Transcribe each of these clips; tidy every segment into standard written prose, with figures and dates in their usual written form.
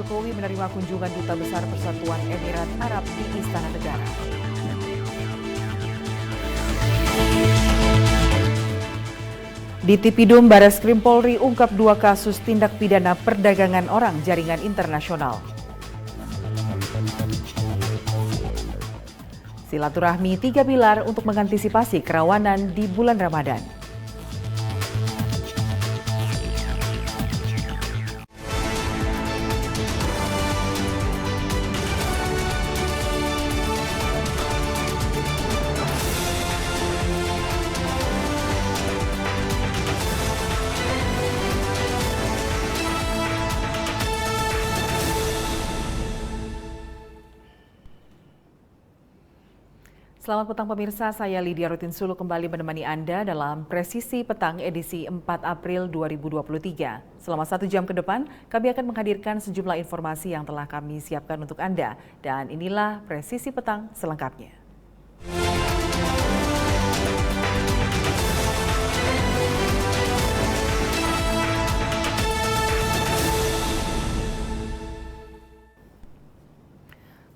Jokowi menerima kunjungan Duta Besar Persatuan Emirat Arab di Istana Negara. Di Tipidum, Bareskrim Polri ungkap 2 kasus tindak pidana perdagangan orang jaringan internasional. Silaturahmi 3 pilar untuk mengantisipasi kerawanan di bulan Ramadan. Selamat petang pemirsa, saya Lydia Rutin Sulu kembali menemani Anda dalam Presisi Petang edisi 4 April 2023. Selama 1 jam ke depan, kami akan menghadirkan sejumlah informasi yang telah kami siapkan untuk Anda. Dan inilah Presisi Petang selengkapnya.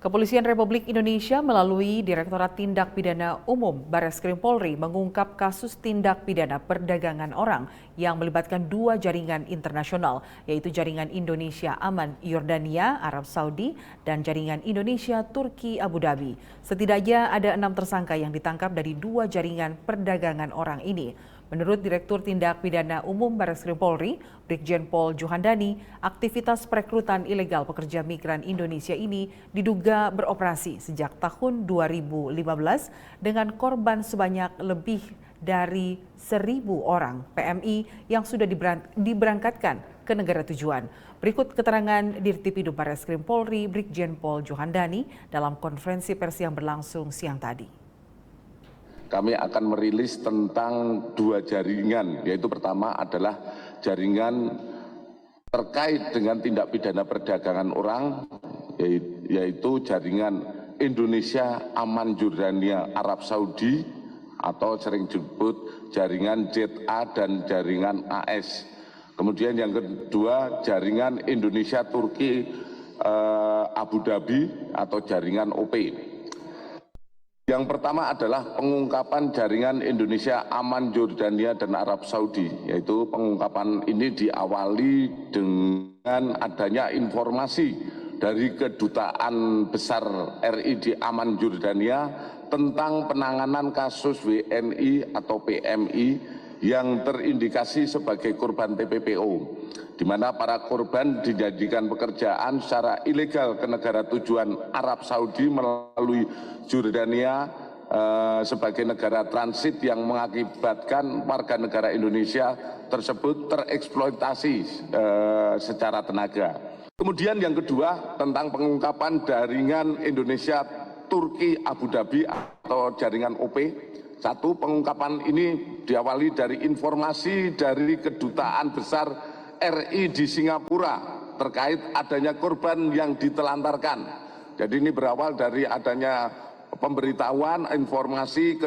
Kepolisian Republik Indonesia melalui Direktorat Tindak Pidana Umum Bareskrim Polri mengungkap kasus tindak pidana perdagangan orang yang melibatkan 2 jaringan internasional, yaitu jaringan Indonesia Aman Yordania Arab Saudi dan jaringan Indonesia Turki Abu Dhabi. Setidaknya ada 6 tersangka yang ditangkap dari 2 jaringan perdagangan orang ini. Menurut Direktur Tindak Pidana Umum Bareskrim Polri, Brigjen Pol Juhandani, aktivitas perekrutan ilegal pekerja migran Indonesia ini diduga beroperasi sejak tahun 2015 dengan korban sebanyak lebih dari 1.000 orang PMI yang sudah diberangkatkan ke negara tujuan. Berikut keterangan Dirtipidum Bareskrim Polri, Brigjen Pol Juhandani dalam konferensi pers yang berlangsung siang tadi. Kami akan merilis tentang 2 jaringan, yaitu pertama adalah jaringan terkait dengan tindak pidana perdagangan orang, yaitu jaringan Indonesia Aman Yordania Arab Saudi atau sering disebut jaringan ZA dan jaringan AS. Kemudian yang kedua jaringan Indonesia Turki Abu Dhabi atau jaringan OP. Yang pertama adalah pengungkapan jaringan Indonesia Aman Yordania dan Arab Saudi, yaitu pengungkapan ini diawali dengan adanya informasi dari Kedutaan Besar RI di Aman Yordania tentang penanganan kasus WNI atau PMI yang terindikasi sebagai korban TPPO, di mana para korban dijadikan pekerjaan secara ilegal ke negara tujuan Arab Saudi melalui Yordania sebagai negara transit yang mengakibatkan warga negara Indonesia tersebut tereksploitasi secara tenaga. Kemudian yang kedua tentang pengungkapan jaringan Indonesia Turki Abu Dhabi atau jaringan OP. Satu, pengungkapan ini diawali dari informasi dari Kedutaan Besar RI di Singapura terkait adanya korban yang ditelantarkan. Jadi ini berawal dari adanya pemberitahuan informasi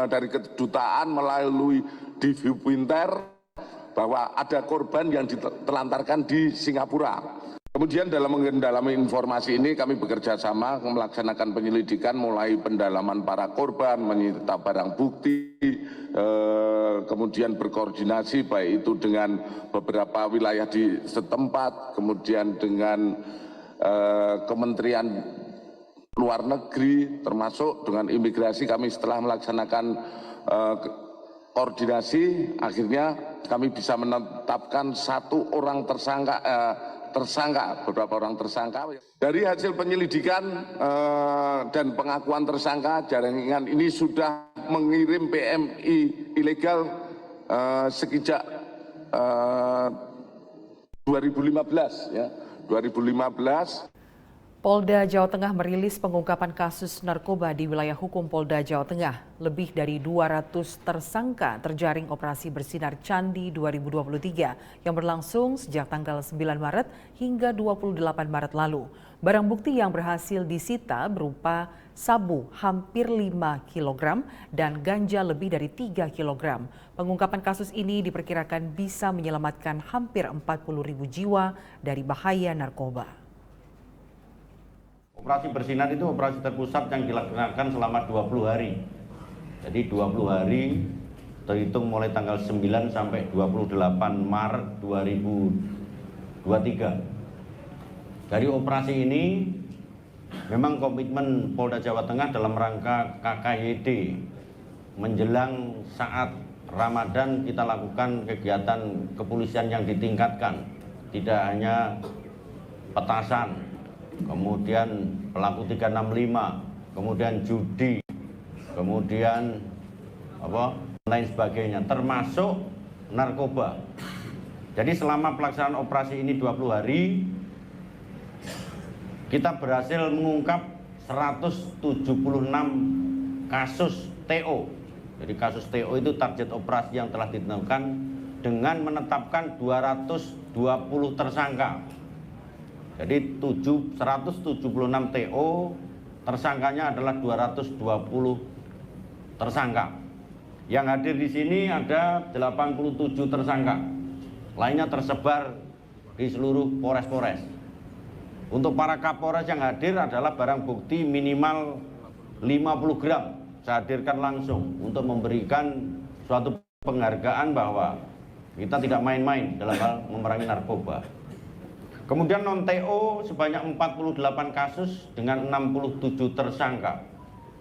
dari kedutaan melalui Divu Pinter bahwa ada korban yang ditelantarkan di Singapura. Kemudian dalam mendalami informasi ini kami bekerja sama melaksanakan penyelidikan mulai pendalaman para korban, menyita barang bukti, kemudian berkoordinasi baik itu dengan beberapa wilayah di setempat, kemudian dengan Kementerian Luar Negeri, termasuk dengan imigrasi. Kami setelah melaksanakan koordinasi, akhirnya kami bisa menetapkan 1 orang beberapa orang tersangka. Dari hasil penyelidikan dan pengakuan tersangka, jaringan ini sudah mengirim PMI ilegal sejak 2015 ya. 2015. Polda Jawa Tengah merilis pengungkapan kasus narkoba di wilayah hukum Polda Jawa Tengah. Lebih dari 200 tersangka terjaring operasi Bersinar Candi 2023 yang berlangsung sejak tanggal 9 Maret hingga 28 Maret lalu. Barang bukti yang berhasil disita berupa sabu hampir 5 kg dan ganja lebih dari 3 kg. Pengungkapan kasus ini diperkirakan bisa menyelamatkan hampir 40.000 jiwa dari bahaya narkoba. Operasi Bersinar itu operasi terpusat yang dilaksanakan selama 20 hari. Jadi 20 hari terhitung mulai tanggal 9 sampai 28 Maret 2023. Dari operasi ini memang komitmen Polda Jawa Tengah dalam rangka KKYD menjelang saat Ramadan kita lakukan kegiatan kepolisian yang ditingkatkan. Tidak hanya petasan, kemudian pelaku 365, kemudian judi, kemudian lain sebagainya, termasuk narkoba. Jadi selama pelaksanaan operasi ini 20 hari, kita berhasil mengungkap 176 kasus TO. Jadi kasus TO itu target operasi yang telah ditentukan dengan menetapkan 220 tersangka. Jadi 176 TO, tersangkanya adalah 220 tersangka. Yang hadir di sini ada 87 tersangka. Lainnya tersebar di seluruh polres-polres. Untuk para kapolres yang hadir adalah barang bukti minimal 50 gram. Saya hadirkan langsung untuk memberikan suatu penghargaan bahwa kita tidak main-main dalam hal memerangi narkoba. Kemudian non-TO sebanyak 48 kasus dengan 67 tersangka.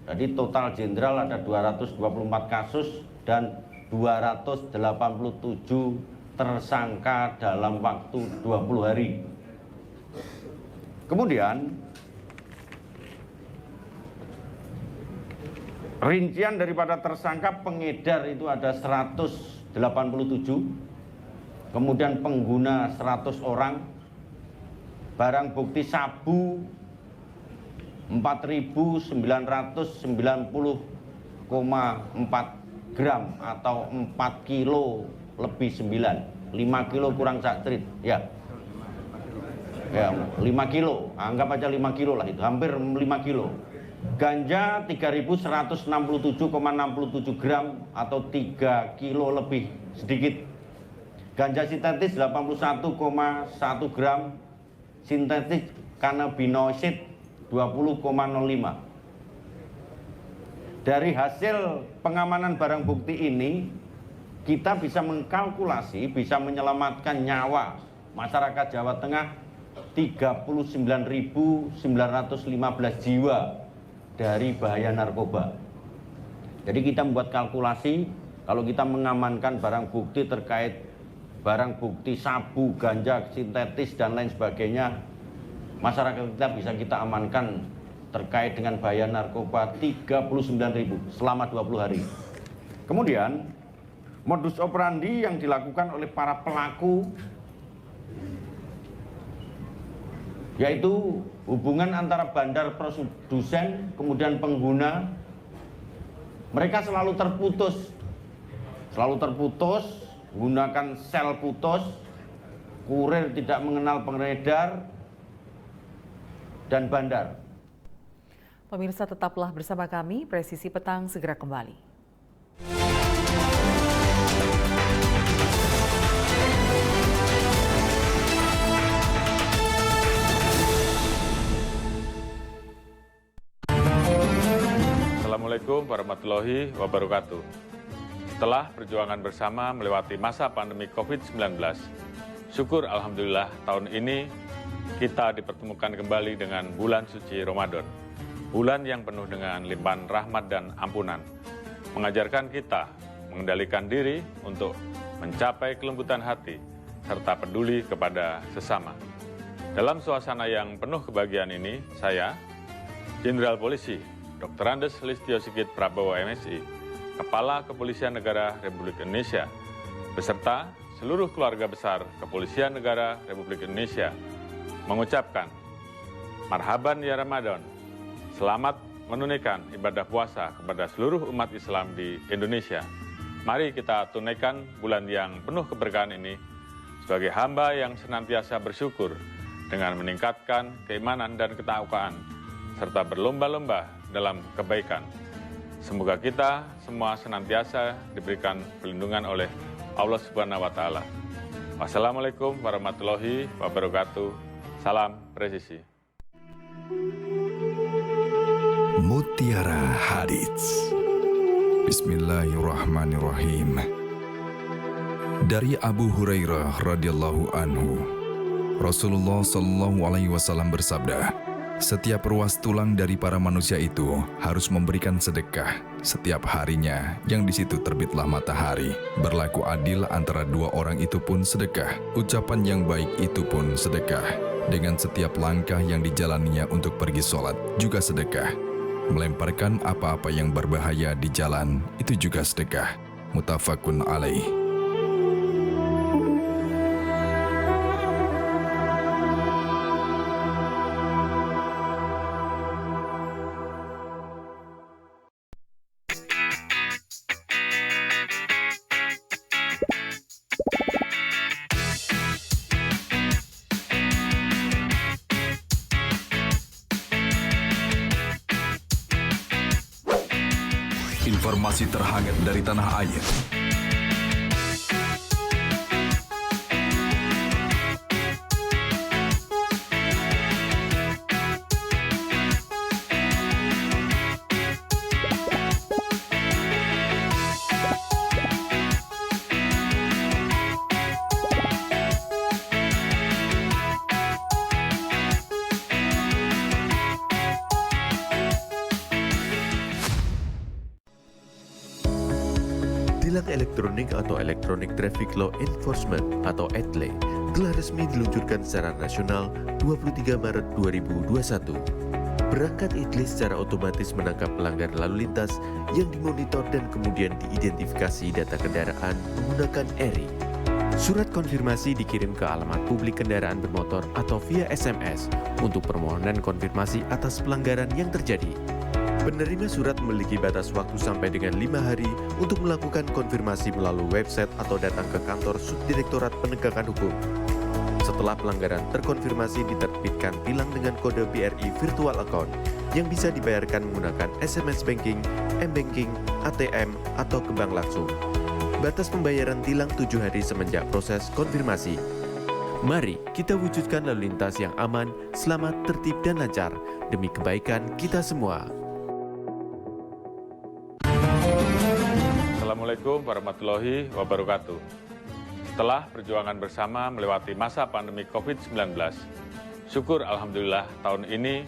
Jadi total jenderal ada 224 kasus dan 287 tersangka dalam waktu 20 hari. Kemudian rincian daripada tersangka pengedar itu ada 187, kemudian pengguna 100 orang, barang bukti sabu 4.990,4 gram atau 4 kilo lebih 9, 5 kilo kurang sakit ya. Ya, 5 kilo, anggap aja 5 kilo lah, itu hampir 5 kilo. Ganja 3.167,67 gram atau 3 kilo lebih sedikit. Ganja sintetis 81,1 gram, sintetis cannabinoid 20,05. Dari hasil pengamanan barang bukti ini, kita bisa mengkalkulasi, bisa menyelamatkan nyawa masyarakat Jawa Tengah 39.915 jiwa dari bahaya narkoba. Jadi kita membuat kalkulasi, kalau kita mengamankan barang bukti terkait barang bukti sabu, ganja, sintetis dan lain sebagainya, masyarakat kita bisa kita amankan terkait dengan bahaya narkoba 39.000 selama 20 hari. Kemudian modus operandi yang dilakukan oleh para pelaku yaitu hubungan antara bandar produsen kemudian pengguna, mereka selalu terputus menggunakan sel putus, kurir tidak mengenal pengedar dan bandar. Pemirsa, tetaplah bersama kami, Presisi Petang segera kembali. Assalamualaikum warahmatullahi wabarakatuh. Setelah perjuangan bersama melewati masa pandemi COVID-19, syukur alhamdulillah tahun ini kita dipertemukan kembali dengan bulan suci Ramadan. Bulan yang penuh dengan limpahan rahmat dan ampunan, mengajarkan kita mengendalikan diri untuk mencapai kelembutan hati serta peduli kepada sesama. Dalam suasana yang penuh kebahagiaan ini, saya, Jenderal Polisi Dr. Andes Listio Sigit Prabowo MSI, Kepala Kepolisian Negara Republik Indonesia, beserta seluruh keluarga besar Kepolisian Negara Republik Indonesia, mengucapkan marhaban ya Ramadan, selamat menunaikan ibadah puasa kepada seluruh umat Islam di Indonesia. Mari kita tunaikan bulan yang penuh keberkahan ini sebagai hamba yang senantiasa bersyukur dengan meningkatkan keimanan dan ketakwaan, serta berlomba-lomba dalam kebaikan. Semoga kita semua senantiasa diberikan perlindungan oleh Allah Subhanahu wa Ta'ala. Wassalamualaikum warahmatullahi wabarakatuh. Salam presisi. Mutiara Hadits. Bismillahirrahmanirrahim. Dari Abu Hurairah radhiyallahu anhu, Rasulullah Shallallahu alaihi wasallam bersabda, setiap ruas tulang dari para manusia itu harus memberikan sedekah setiap harinya yang di situ terbitlah matahari. Berlaku adil antara dua orang itu pun sedekah. Ucapan yang baik itu pun sedekah. Dengan setiap langkah yang dijalaninya untuk pergi sholat juga sedekah. Melemparkan apa-apa yang berbahaya di jalan itu juga sedekah. Muttafaqun alaih. Informasi terhangat dari tanah air. Tilang elektronik atau Electronic Traffic Law Enforcement atau ETLE telah resmi diluncurkan secara nasional 23 Maret 2021. Perangkat ETLE secara otomatis menangkap pelanggar lalu lintas yang dimonitor dan kemudian diidentifikasi data kendaraan menggunakan ERI. Surat konfirmasi dikirim ke alamat publik kendaraan bermotor atau via SMS untuk permohonan konfirmasi atas pelanggaran yang terjadi. Penerima surat memiliki batas waktu sampai dengan 5 hari untuk melakukan konfirmasi melalui website atau datang ke kantor Subdirektorat Penegakan Hukum. Setelah pelanggaran terkonfirmasi, diterbitkan tilang dengan kode BRI Virtual Account yang bisa dibayarkan menggunakan SMS Banking, M-Banking, ATM, atau ke bank langsung. Batas pembayaran tilang 7 hari semenjak proses konfirmasi. Mari kita wujudkan lalu lintas yang aman, selamat, tertib, dan lancar demi kebaikan kita semua. Assalamualaikum warahmatullahi wabarakatuh. Setelah perjuangan bersama melewati masa pandemi COVID-19, syukur Alhamdulillah tahun ini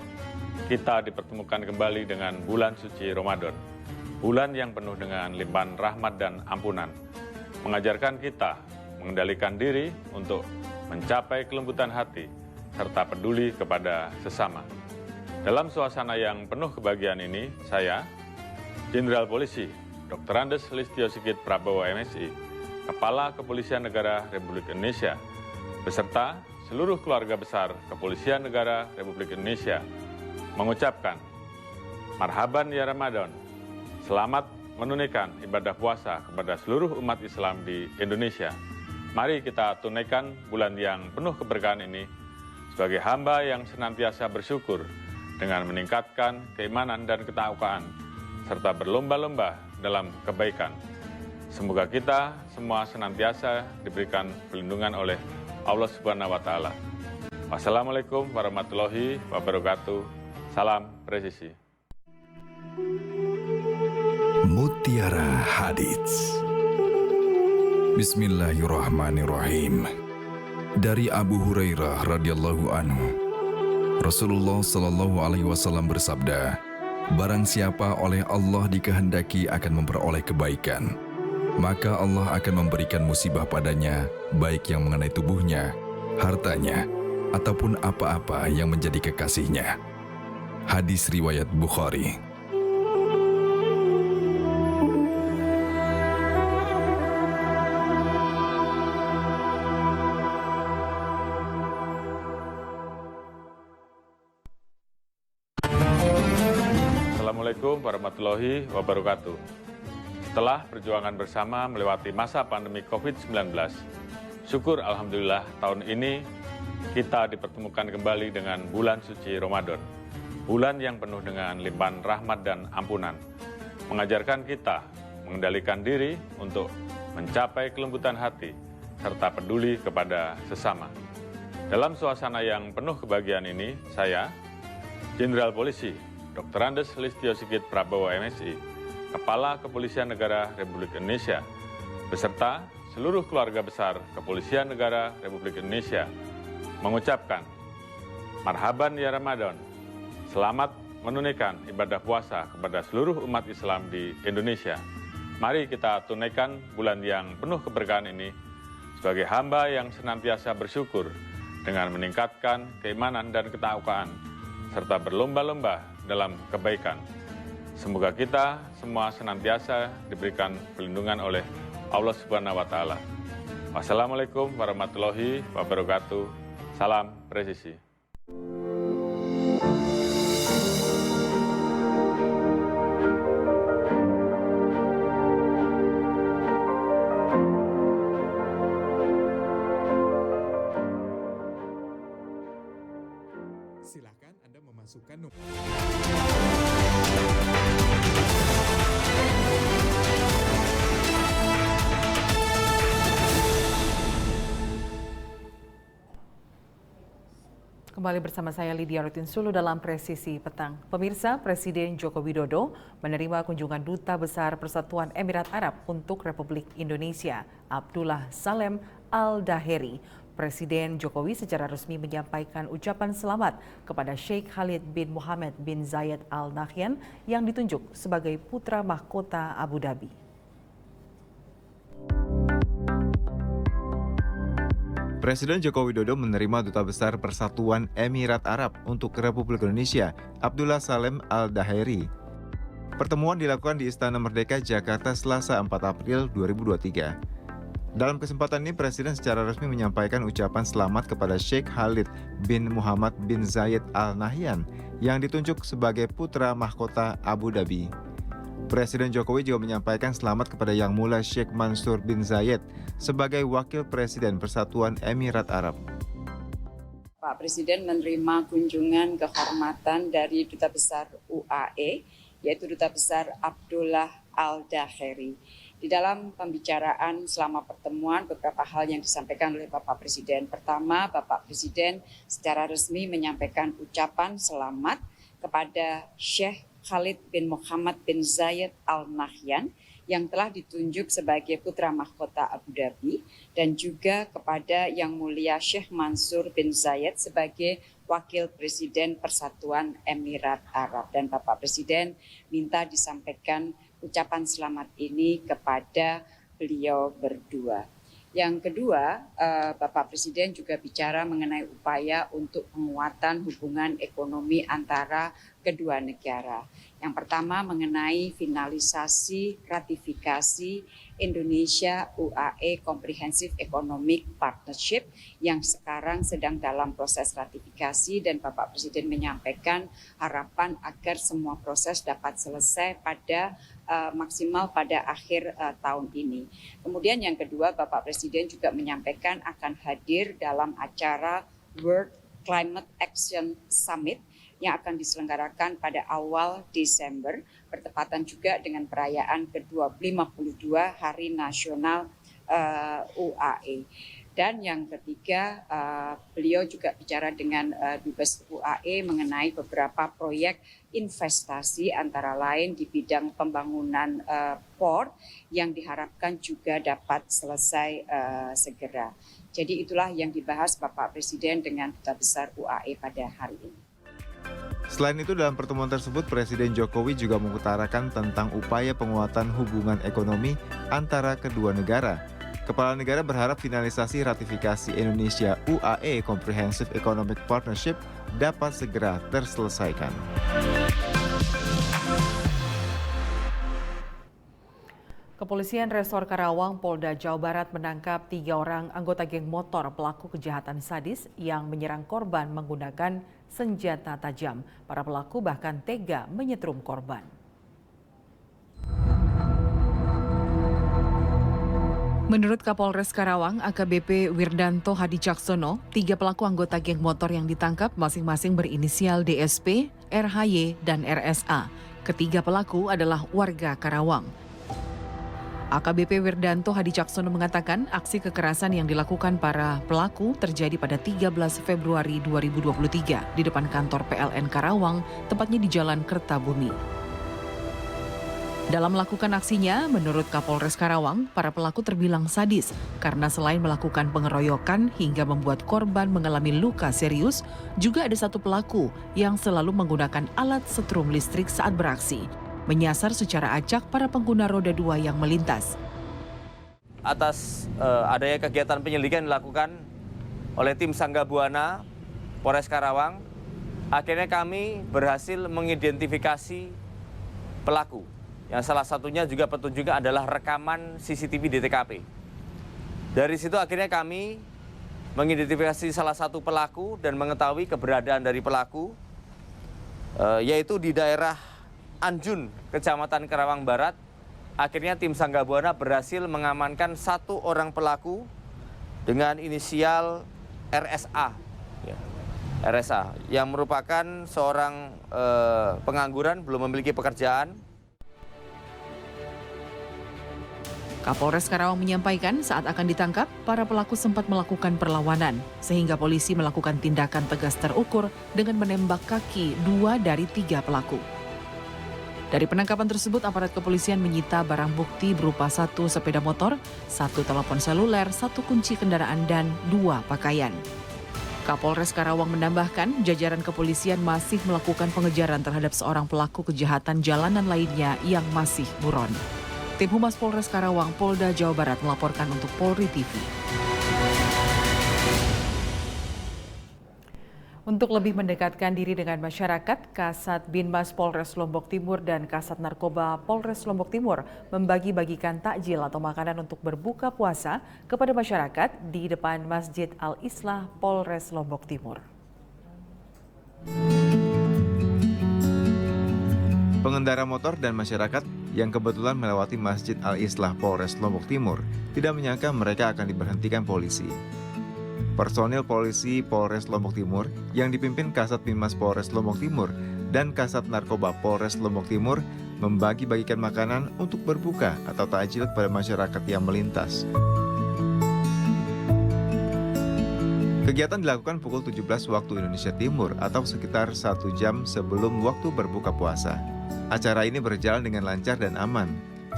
kita dipertemukan kembali dengan bulan suci Ramadan. Bulan yang penuh dengan limpahan rahmat dan ampunan, mengajarkan kita mengendalikan diri untuk mencapai kelembutan hati, serta peduli kepada sesama. Dalam suasana yang penuh kebahagiaan ini, saya, Jenderal Polisi Dr. Andes Listio Sigit Prabowo MSI, Kepala Kepolisian Negara Republik Indonesia, beserta seluruh keluarga besar Kepolisian Negara Republik Indonesia, mengucapkan Marhaban ya Ramadan, selamat menunaikan ibadah puasa kepada seluruh umat Islam di Indonesia. Mari kita tunaikan bulan yang penuh keberkahan ini sebagai hamba yang senantiasa bersyukur dengan meningkatkan keimanan dan ketakwaan, serta berlomba-lomba dalam kebaikan. Semoga kita semua senantiasa diberikan perlindungan oleh Allah Subhanahu wa Ta'ala. Wassalamualaikum warahmatullahi wabarakatuh. Salam presisi. Mutiara Hadits. Bismillahirrahmanirrahim. Dari Abu Hurairah radhiyallahu anhu, Rasulullah Shallallahu alaihi wasallam bersabda, barang siapa oleh Allah dikehendaki akan memperoleh kebaikan, maka Allah akan memberikan musibah padanya, baik yang mengenai tubuhnya, hartanya, ataupun apa-apa yang menjadi kekasihnya. Hadis riwayat Bukhari. Assalamualaikum warahmatullahi wabarakatuh. Setelah perjuangan bersama melewati masa pandemi COVID-19, syukur Alhamdulillah tahun ini kita dipertemukan kembali dengan bulan suci Ramadan. Bulan yang penuh dengan limpahan rahmat dan ampunan, mengajarkan kita mengendalikan diri untuk mencapai kelembutan hati, serta peduli kepada sesama. Dalam suasana yang penuh kebahagiaan ini, saya, Jenderal Polisi Dr. Andes Listio Sigit Prabowo MSI, Kepala Kepolisian Negara Republik Indonesia, beserta seluruh keluarga besar Kepolisian Negara Republik Indonesia, mengucapkan Marhaban ya Ramadan, selamat menunaikan ibadah puasa kepada seluruh umat Islam di Indonesia. Mari kita tunaikan bulan yang penuh keberkahan ini sebagai hamba yang senantiasa bersyukur dengan meningkatkan keimanan dan ketakwaan, serta berlomba-lomba dalam kebaikan. Semoga kita semua senantiasa diberikan perlindungan oleh Allah Subhanahu wa Ta'ala. Wassalamualaikum warahmatullahi wabarakatuh. Salam presisi. Silakan Anda memasukkan nomor. Kembali bersama saya Lydia Rutin Sulu dalam Presisi Petang. Pemirsa, Presiden Joko Widodo menerima kunjungan Duta Besar Persatuan Emirat Arab untuk Republik Indonesia, Abdullah Salem Al-Daheri. Presiden Jokowi secara resmi menyampaikan ucapan selamat kepada Sheikh Khalid bin Mohammed bin Zayed Al Nahyan yang ditunjuk sebagai putra mahkota Abu Dhabi. Presiden Joko Widodo menerima Duta Besar Persatuan Emirat Arab untuk Republik Indonesia, Abdullah Salem Al-Daheri. Pertemuan dilakukan di Istana Merdeka, Jakarta, Selasa 4 April 2023. Dalam kesempatan ini, Presiden secara resmi menyampaikan ucapan selamat kepada Sheikh Khalid bin Mohammed bin Zayed Al Nahyan yang ditunjuk sebagai putra mahkota Abu Dhabi. Presiden Jokowi juga menyampaikan selamat kepada Yang Mulia Sheikh Mansur bin Zayed sebagai Wakil Presiden Persatuan Emirat Arab. Pak Presiden menerima kunjungan kehormatan dari Duta Besar UAE, yaitu Duta Besar Abdullah Al-Daheri. Di dalam pembicaraan selama pertemuan, beberapa hal yang disampaikan oleh Bapak Presiden. Pertama, Bapak Presiden secara resmi menyampaikan ucapan selamat kepada Sheikh Khalid bin Mohammed bin Zayed Al Nahyan yang telah ditunjuk sebagai putra mahkota Abu Dhabi, dan juga kepada Yang Mulia Sheikh Mansur bin Zayed sebagai Wakil Presiden Persatuan Emirat Arab. Dan Bapak Presiden minta disampaikan ucapan selamat ini kepada beliau berdua. Yang kedua, Bapak Presiden juga bicara mengenai upaya untuk penguatan hubungan ekonomi antara kedua negara. Yang pertama mengenai finalisasi ratifikasi Indonesia UAE Comprehensive Economic Partnership yang sekarang sedang dalam proses ratifikasi, dan Bapak Presiden menyampaikan harapan agar semua proses dapat selesai pada maksimal pada akhir tahun ini. Kemudian yang kedua, Bapak Presiden juga menyampaikan akan hadir dalam acara World Climate Action Summit yang akan diselenggarakan pada awal Desember, bertepatan juga dengan perayaan ke-52 Hari Nasional UAE. Dan yang ketiga, beliau juga bicara dengan Dubes UAE mengenai beberapa proyek investasi, antara lain di bidang pembangunan port yang diharapkan juga dapat selesai segera. Jadi itulah yang dibahas Bapak Presiden dengan Duta Besar UAE pada hari ini. Selain itu, dalam pertemuan tersebut, Presiden Jokowi juga mengutarakan tentang upaya penguatan hubungan ekonomi antara kedua negara. Kepala negara berharap finalisasi ratifikasi Indonesia UAE Comprehensive Economic Partnership dapat segera terselesaikan. Kepolisian Resor Karawang, Polda Jawa Barat menangkap 3 orang anggota geng motor pelaku kejahatan sadis yang menyerang korban menggunakan senjata tajam. Para pelaku bahkan tega menyetrum korban. Menurut Kapolres Karawang, AKBP Wirdanto Hadi Caksono, 3 pelaku anggota geng motor yang ditangkap masing-masing berinisial DSP, RHY, dan RSA. Ketiga pelaku adalah warga Karawang. AKBP Wirdanto Hadi Caksono mengatakan aksi kekerasan yang dilakukan para pelaku terjadi pada 13 Februari 2023 di depan kantor PLN Karawang, tepatnya di Jalan Kertabumi. Dalam melakukan aksinya, menurut Kapolres Karawang, para pelaku terbilang sadis karena selain melakukan pengeroyokan hingga membuat korban mengalami luka serius, juga ada satu pelaku yang selalu menggunakan alat setrum listrik saat beraksi, menyasar secara acak para pengguna roda 2 yang melintas. Atas adanya kegiatan penyelidikan dilakukan oleh tim Sangga Buana Polres Karawang, akhirnya kami berhasil mengidentifikasi pelaku. Yang salah satunya juga petunjuknya adalah rekaman CCTV di TKP. Dari situ akhirnya kami mengidentifikasi salah satu pelaku dan mengetahui keberadaan dari pelaku, yaitu di daerah Anjun, Kecamatan Karawang Barat. Akhirnya tim Sangga Buana berhasil mengamankan satu orang pelaku dengan inisial RSA, RSA yang merupakan seorang pengangguran, belum memiliki pekerjaan. Kapolres Karawang menyampaikan saat akan ditangkap, para pelaku sempat melakukan perlawanan, sehingga polisi melakukan tindakan tegas terukur dengan menembak kaki 2 dari 3 pelaku. Dari penangkapan tersebut, aparat kepolisian menyita barang bukti berupa 1 sepeda motor, 1 telepon seluler, 1 kunci kendaraan, dan 2 pakaian. Kapolres Karawang menambahkan, jajaran kepolisian masih melakukan pengejaran terhadap seorang pelaku kejahatan jalanan lainnya yang masih buron. Tim Humas Polres Karawang, Polda Jawa Barat melaporkan untuk Polri TV. Untuk lebih mendekatkan diri dengan masyarakat, Kasat Binmas Polres Lombok Timur dan Kasat Narkoba Polres Lombok Timur membagi-bagikan takjil atau makanan untuk berbuka puasa kepada masyarakat di depan Masjid Al-Islah Polres Lombok Timur. Pengendara motor dan masyarakat yang kebetulan melewati Masjid Al-Islah Polres Lombok Timur tidak menyangka mereka akan diberhentikan polisi. Personil polisi Polres Lombok Timur yang dipimpin Kasat Binmas Polres Lombok Timur dan Kasat Narkoba Polres Lombok Timur membagi-bagikan makanan untuk berbuka atau takjil kepada masyarakat yang melintas. Kegiatan dilakukan pukul 17 waktu Indonesia Timur atau sekitar 1 jam sebelum waktu berbuka puasa. Acara ini berjalan dengan lancar dan aman.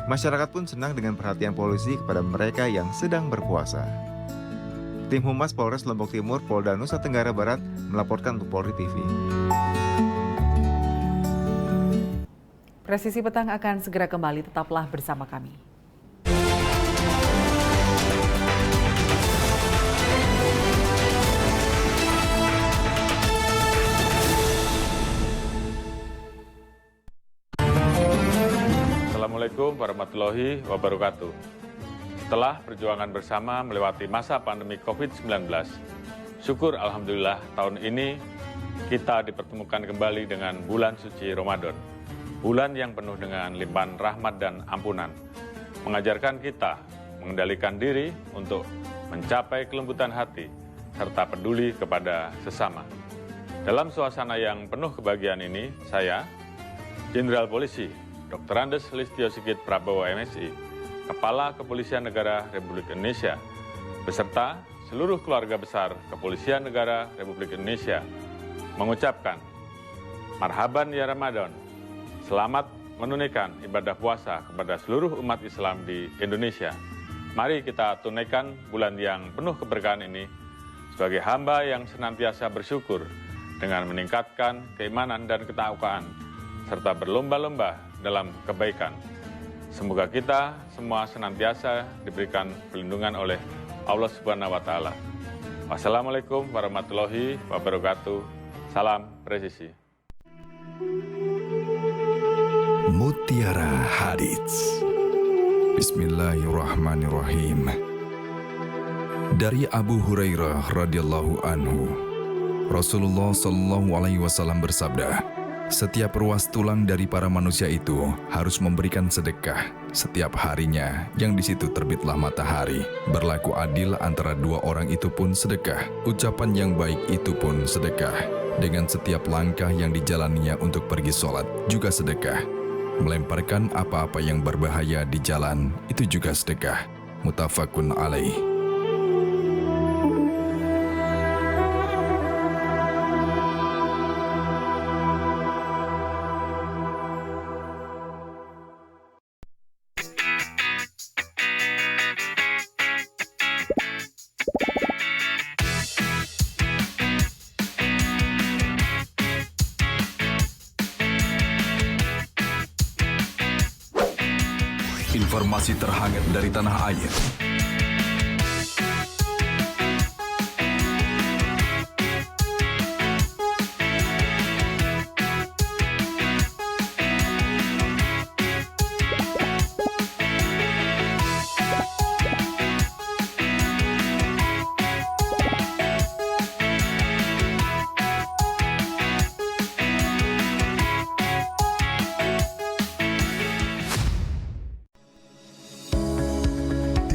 Masyarakat pun senang dengan perhatian polisi kepada mereka yang sedang berpuasa. Tim Humas Polres Lombok Timur Polda Nusa Tenggara Barat melaporkan untuk Polri TV. Presisi Petang akan segera kembali, tetaplah bersama kami. Assalamualaikum warahmatullahi wabarakatuh. Setelah perjuangan bersama melewati masa pandemi COVID-19, syukur Alhamdulillah tahun ini kita dipertemukan kembali dengan bulan suci Ramadan. Bulan yang penuh dengan limpahan rahmat dan ampunan, mengajarkan kita mengendalikan diri untuk mencapai kelembutan hati, serta peduli kepada sesama. Dalam suasana yang penuh kebahagiaan ini, saya, Jenderal Polisi Dr. Andes Listio Sigit Prabowo MSI, Kepala Kepolisian Negara Republik Indonesia, beserta seluruh keluarga besar Kepolisian Negara Republik Indonesia, mengucapkan Marhaban ya Ramadan, selamat menunaikan ibadah puasa kepada seluruh umat Islam di Indonesia. Mari kita tunaikan bulan yang penuh keberkahan ini sebagai hamba yang senantiasa bersyukur dengan meningkatkan keimanan dan ketakwaan, serta berlomba-lomba dalam kebaikan. Semoga kita semua senantiasa diberikan perlindungan oleh Allah Subhanahu wa Ta'ala. Wassalamualaikum warahmatullahi wabarakatuh. Salam presisi. Mutiara Hadits. Bismillahirrahmanirrahim. Dari Abu Hurairah radhiyallahu anhu, Rasulullah Shallallahu alaihi wasallam bersabda, setiap ruas tulang dari para manusia itu harus memberikan sedekah setiap harinya yang di situ terbitlah matahari. Berlaku adil antara dua orang itu pun sedekah. Ucapan yang baik itu pun sedekah. Dengan setiap langkah yang dijalaninya untuk pergi sholat juga sedekah. Melemparkan apa-apa yang berbahaya di jalan itu juga sedekah. Muttafaqun alaih. Informasi terhangat dari tanah air.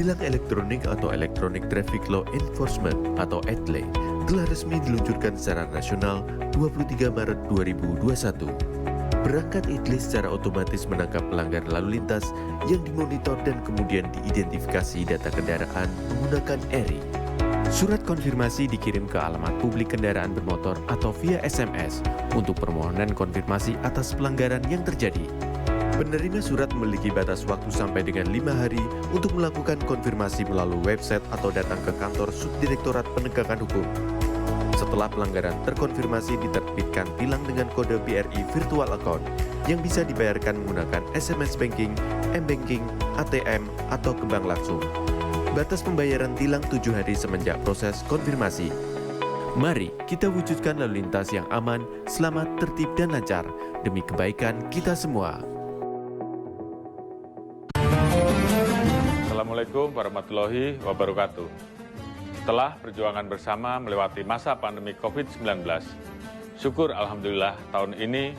Tilang elektronik atau Electronic Traffic Law Enforcement atau ETLE telah resmi diluncurkan secara nasional 23 Maret 2021. Perangkat ETLE secara otomatis menangkap pelanggar lalu lintas yang dimonitor dan kemudian diidentifikasi data kendaraan menggunakan ERI. Surat konfirmasi dikirim ke alamat publik kendaraan bermotor atau via SMS untuk permohonan konfirmasi atas pelanggaran yang terjadi. Penerima surat memiliki batas waktu sampai dengan 5 hari untuk melakukan konfirmasi melalui website atau datang ke kantor Subdirektorat Penegakan Hukum. Setelah pelanggaran terkonfirmasi, diterbitkan tilang dengan kode BRI Virtual Account yang bisa dibayarkan menggunakan SMS Banking, M-Banking, ATM, atau ke bank langsung. Batas pembayaran tilang 7 hari semenjak proses konfirmasi. Mari kita wujudkan lalu lintas yang aman, selamat, tertib, dan lancar demi kebaikan kita semua. Assalamualaikum warahmatullahi wabarakatuh. Setelah perjuangan bersama melewati masa pandemi COVID-19, syukur Alhamdulillah tahun ini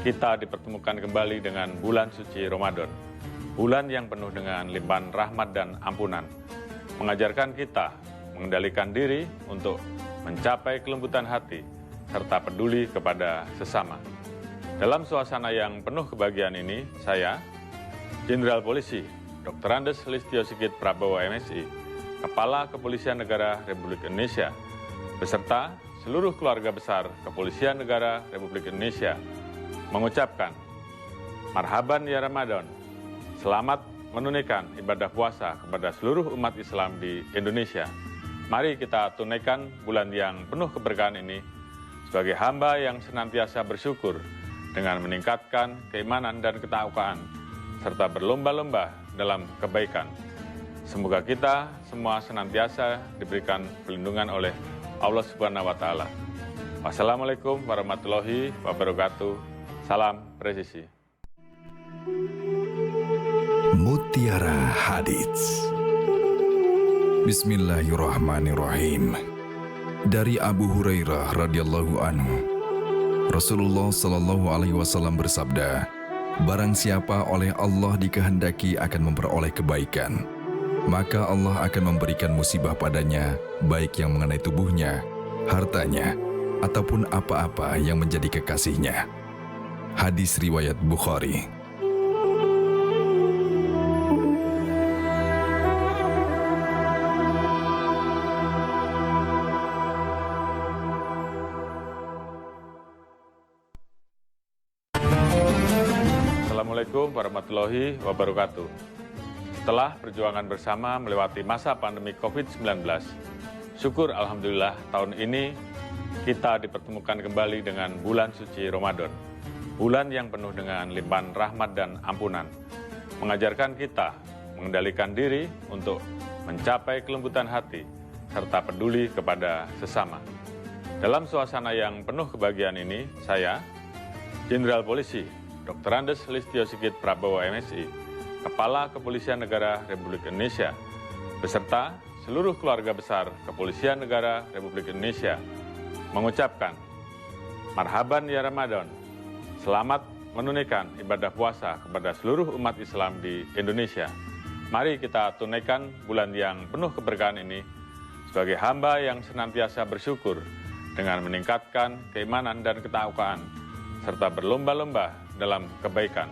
kita dipertemukan kembali dengan bulan suci Ramadan. Bulan yang penuh dengan limpahan rahmat dan ampunan, mengajarkan kita mengendalikan diri untuk mencapai kelembutan hati, serta peduli kepada sesama. Dalam suasana yang penuh kebahagiaan ini, saya, Jenderal Polisi Dr. Andes Listio Sigit Prabowo MSI, Kepala Kepolisian Negara Republik Indonesia, beserta seluruh keluarga besar Kepolisian Negara Republik Indonesia, mengucapkan Marhaban ya Ramadan, selamat menunaikan ibadah puasa kepada seluruh umat Islam di Indonesia. Mari kita tunaikan bulan yang penuh keberkahan ini sebagai hamba yang senantiasa bersyukur dengan meningkatkan keimanan dan ketakwaan, serta berlomba-lomba dalam kebaikan. Semoga kita semua senantiasa diberikan perlindungan oleh Allah Subhanahu wa Ta'ala. Wassalamualaikum warahmatullahi wabarakatuh. Salam presisi. Mutiara Hadits. Bismillahirrahmanirrahim. Dari Abu Hurairah radhiyallahu anhu, Rasulullah sallallahu alaihi wasallam bersabda, barang siapa oleh Allah dikehendaki akan memperoleh kebaikan, maka Allah akan memberikan musibah padanya, baik yang mengenai tubuhnya, hartanya, ataupun apa-apa yang menjadi kekasihnya. Hadis riwayat Bukhari. Assalamualaikum warahmatullahi wabarakatuh. Setelah perjuangan bersama melewati masa pandemi COVID-19, syukur Alhamdulillah tahun ini kita dipertemukan kembali dengan bulan suci Ramadan. Bulan yang penuh dengan limpahan rahmat dan ampunan, mengajarkan kita mengendalikan diri untuk mencapai kelembutan hati, serta peduli kepada sesama. Dalam suasana yang penuh kebahagiaan ini, saya, Jenderal Polisi Dr. Andes Listio Sigit Prabowo MSI, Kepala Kepolisian Negara Republik Indonesia, beserta seluruh keluarga besar Kepolisian Negara Republik Indonesia, mengucapkan Marhaban ya Ramadan, selamat menunaikan ibadah puasa kepada seluruh umat Islam di Indonesia. Mari kita tunaikan bulan yang penuh keberkahan ini sebagai hamba yang senantiasa bersyukur dengan meningkatkan keimanan dan ketakwaan, serta berlomba-lomba dalam kebaikan.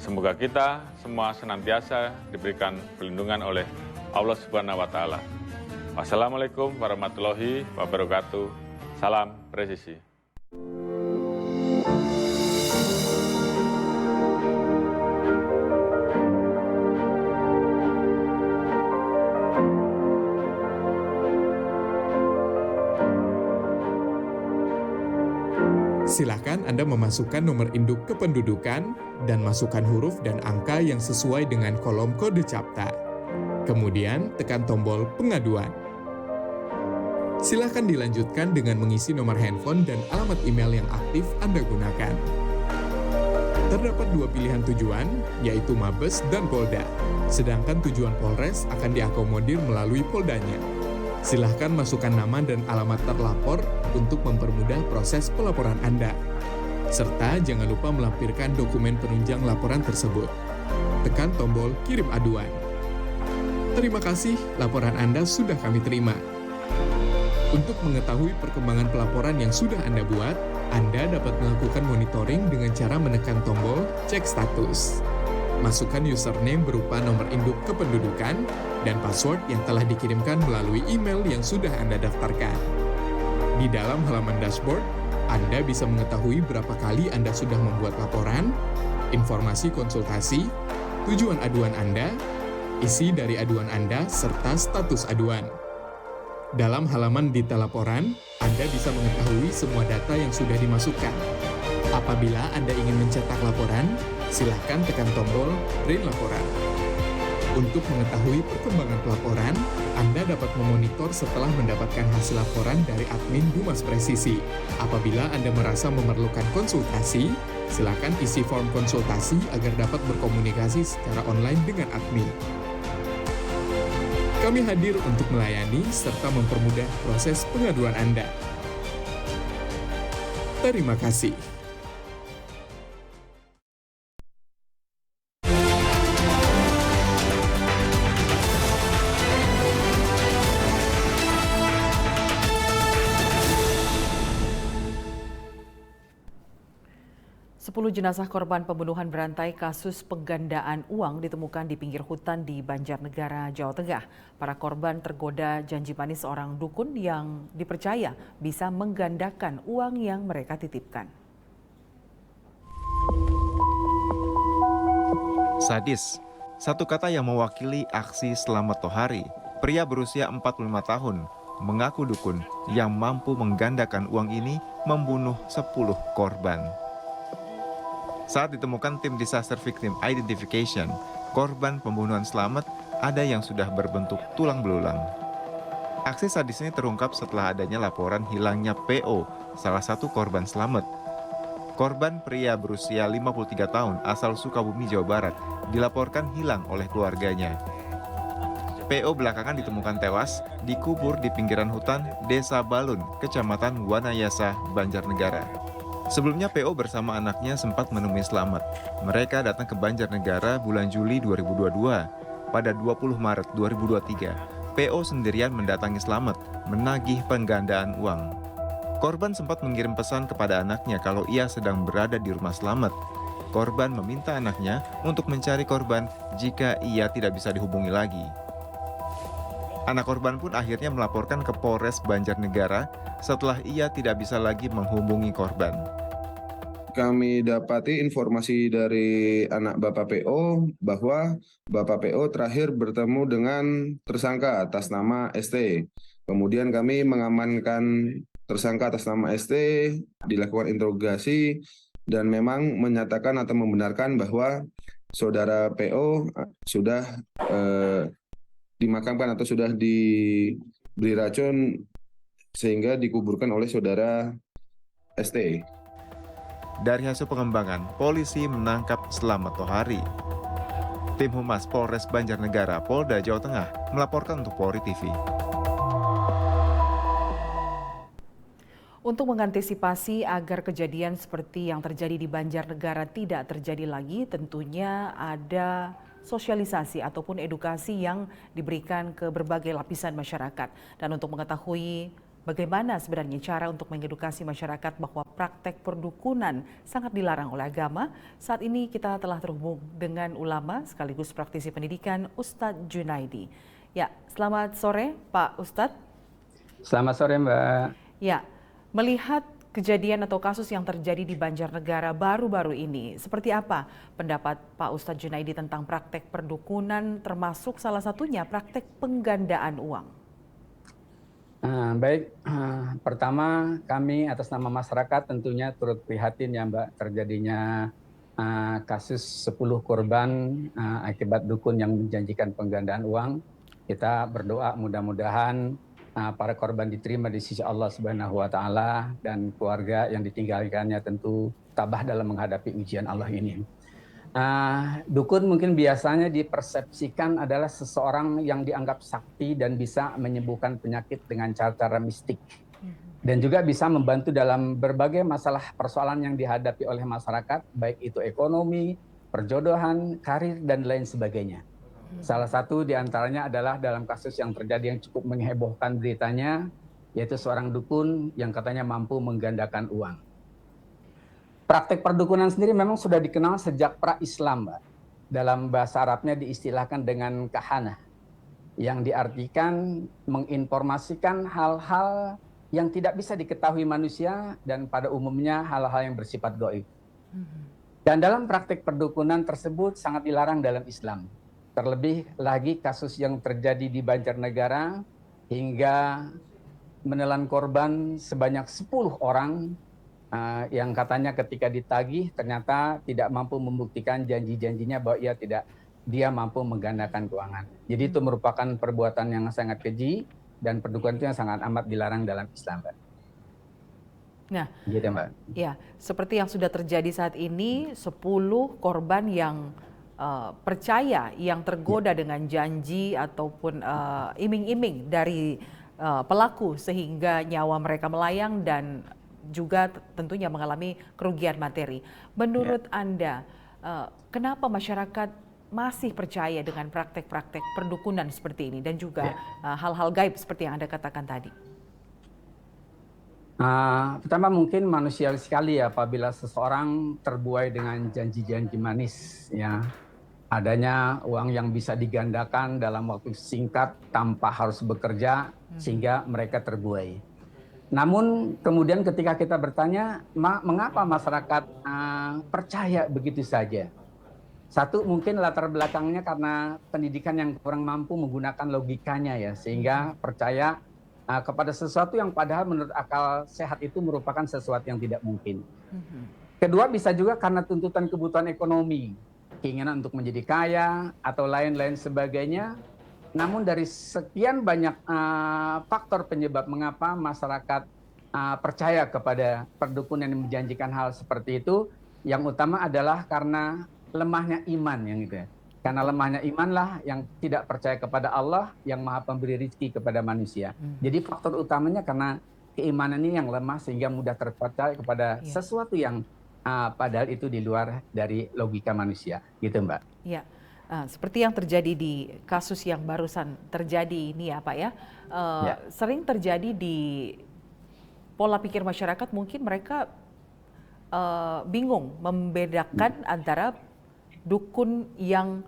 Semoga kita semua senantiasa diberikan perlindungan oleh Allah Subhanahu wa Ta'ala. Wassalamualaikum warahmatullahi wabarakatuh. Salam presisi. Silakan Anda memasukkan nomor induk kependudukan dan masukkan huruf dan angka yang sesuai dengan kolom kode CAPTA. Kemudian tekan tombol pengaduan. Silakan dilanjutkan dengan mengisi nomor handphone dan alamat email yang aktif Anda gunakan. Terdapat dua pilihan tujuan, yaitu Mabes dan Polda. Sedangkan tujuan Polres akan diakomodir melalui Poldanya. Silahkan masukkan nama dan alamat terlapor untuk mempermudah proses pelaporan Anda. Serta jangan lupa melampirkan dokumen penunjang laporan tersebut. Tekan tombol kirim aduan. Terima kasih, laporan Anda sudah kami terima. Untuk mengetahui perkembangan pelaporan yang sudah Anda buat, Anda dapat melakukan monitoring dengan cara menekan tombol cek status. Masukkan username berupa nomor induk kependudukan dan password yang telah dikirimkan melalui email yang sudah Anda daftarkan. Di dalam halaman dashboard, Anda bisa mengetahui berapa kali Anda sudah membuat laporan, informasi konsultasi, tujuan aduan Anda, isi dari aduan Anda, serta status aduan. Dalam halaman detail laporan, Anda bisa mengetahui semua data yang sudah dimasukkan. Apabila Anda ingin mencetak laporan, silakan tekan tombol print laporan. Untuk mengetahui perkembangan pelaporan, Anda dapat memonitor setelah mendapatkan hasil laporan dari admin Humas Presisi. Apabila Anda merasa memerlukan konsultasi, silakan isi form konsultasi agar dapat berkomunikasi secara online dengan admin. Kami hadir untuk melayani serta mempermudah proses pengaduan Anda. Terima kasih. Sepuluh jenazah korban pembunuhan berantai kasus penggandaan uang ditemukan di pinggir hutan di Banjarnegara, Jawa Tengah. Para korban tergoda janji manis seorang dukun yang dipercaya bisa menggandakan uang yang mereka titipkan. Sadis, satu kata yang mewakili aksi Slamet Tohari. Pria berusia 45 tahun mengaku dukun yang mampu menggandakan uang ini membunuh 10 korban. Saat ditemukan tim Disaster Victim Identification, korban pembunuhan Slamet ada yang sudah berbentuk tulang belulang. Aksi sadis ini terungkap setelah adanya laporan hilangnya PO, salah satu korban Slamet. Korban pria berusia 53 tahun asal Sukabumi, Jawa Barat, dilaporkan hilang oleh keluarganya. PO belakangan ditemukan tewas dikubur di pinggiran hutan Desa Balun, Kecamatan Wanayasa, Banjarnegara. Sebelumnya PO bersama anaknya sempat menemui Slamet. Mereka datang ke Banjarnegara bulan Juli 2022. Pada 20 Maret 2023, PO sendirian mendatangi Slamet, menagih penggandaan uang. Korban sempat mengirim pesan kepada anaknya kalau ia sedang berada di rumah Slamet. Korban meminta anaknya untuk mencari korban jika ia tidak bisa dihubungi lagi. Anak korban pun akhirnya melaporkan ke Polres Banjarnegara setelah ia tidak bisa lagi menghubungi korban. Kami dapati informasi dari anak Bapak PO bahwa Bapak PO terakhir bertemu dengan tersangka atas nama ST. Kemudian kami mengamankan tersangka atas nama ST, dilakukan interogasi, dan memang menyatakan atau membenarkan bahwa saudara PO sudah dimakamkan atau sudah diberi racun sehingga dikuburkan oleh saudara ST. Dari hasil pengembangan, polisi menangkap Slamet Tohari. Tim Humas Polres Banjarnegara, Polda Jawa Tengah melaporkan untuk Polri TV. Untuk mengantisipasi agar kejadian seperti yang terjadi di Banjarnegara tidak terjadi lagi, tentunya ada sosialisasi ataupun edukasi yang diberikan ke berbagai lapisan masyarakat. Dan untuk mengetahui Bagaimana sebenarnya cara untuk mengedukasi masyarakat bahwa praktek perdukunan sangat dilarang oleh agama? Saat ini kita telah terhubung dengan ulama sekaligus praktisi pendidikan Ustadz Junaidi. Ya, selamat sore Pak Ustadz. Selamat sore Mbak. Ya, melihat kejadian atau kasus yang terjadi di Banjarnegara baru-baru ini, seperti apa pendapat Pak Ustadz Junaidi tentang praktek perdukunan termasuk salah satunya praktek penggandaan uang? Baik, pertama kami atas nama masyarakat tentunya turut prihatin ya Mbak terjadinya kasus 10 korban akibat dukun yang menjanjikan penggandaan uang. Kita berdoa mudah-mudahan para korban diterima di sisi Allah Subhanahu wa Ta'ala dan keluarga yang ditinggalkannya tentu tabah dalam menghadapi ujian Allah ini. Dukun mungkin biasanya dipersepsikan adalah seseorang yang dianggap sakti dan bisa menyembuhkan penyakit dengan cara-cara mistik. Dan juga bisa membantu dalam berbagai masalah persoalan yang dihadapi oleh masyarakat, baik itu ekonomi, perjodohan, karir, dan lain sebagainya. Salah satu diantaranya adalah dalam kasus yang terjadi yang cukup menghebohkan beritanya, yaitu seorang dukun yang katanya mampu menggandakan uang. Praktek perdukunan sendiri memang sudah dikenal sejak pra-Islam, Mbak. Dalam bahasa Arabnya diistilahkan dengan kahana, yang diartikan menginformasikan hal-hal yang tidak bisa diketahui manusia dan pada umumnya hal-hal yang bersifat gaib. Dan dalam praktek perdukunan tersebut sangat dilarang dalam Islam. Terlebih lagi kasus yang terjadi di Banjarnegara hingga menelan korban sebanyak 10 orang yang katanya ketika ditagih ternyata tidak mampu membuktikan janji-janjinya bahwa dia mampu menggandakan keuangan. Jadi itu merupakan perbuatan yang sangat keji dan perdukunan itu yang sangat amat dilarang dalam Islam, Mbak. Nah, gitu, Mbak. Ya, seperti yang sudah terjadi saat ini, 10 korban yang percaya, yang tergoda dengan janji ataupun iming-iming dari pelaku sehingga nyawa mereka melayang dan juga tentunya mengalami kerugian materi. Menurut Anda, kenapa masyarakat masih percaya dengan praktek-praktek perdukunan seperti ini dan juga hal-hal gaib seperti yang Anda katakan tadi? Pertama mungkin manusiawi sekali ya apabila seseorang terbuai dengan janji-janji manis, ya adanya uang yang bisa digandakan dalam waktu singkat tanpa harus bekerja sehingga mereka terbuai. Namun kemudian ketika kita bertanya, mengapa masyarakat percaya begitu saja? Satu, mungkin latar belakangnya karena pendidikan yang kurang mampu menggunakan logikanya ya, sehingga percaya kepada sesuatu yang padahal menurut akal sehat itu merupakan sesuatu yang tidak mungkin. Kedua, bisa juga karena tuntutan kebutuhan ekonomi, keinginan untuk menjadi kaya atau lain-lain sebagainya. Namun dari sekian banyak faktor penyebab mengapa masyarakat percaya kepada perdukunan yang menjanjikan hal seperti itu, yang utama adalah karena lemahnya iman yang itu ya. Karena lemahnya imanlah yang tidak percaya kepada Allah yang Maha Pemberi rezeki kepada manusia. Jadi faktor utamanya karena keimanan ini yang lemah sehingga mudah terpercaya kepada sesuatu yang padahal itu di luar dari logika manusia, gitu Mbak. Ya. Seperti yang terjadi di kasus yang barusan terjadi ini ya Pak ya, sering terjadi di pola pikir masyarakat, mungkin mereka bingung membedakan antara dukun yang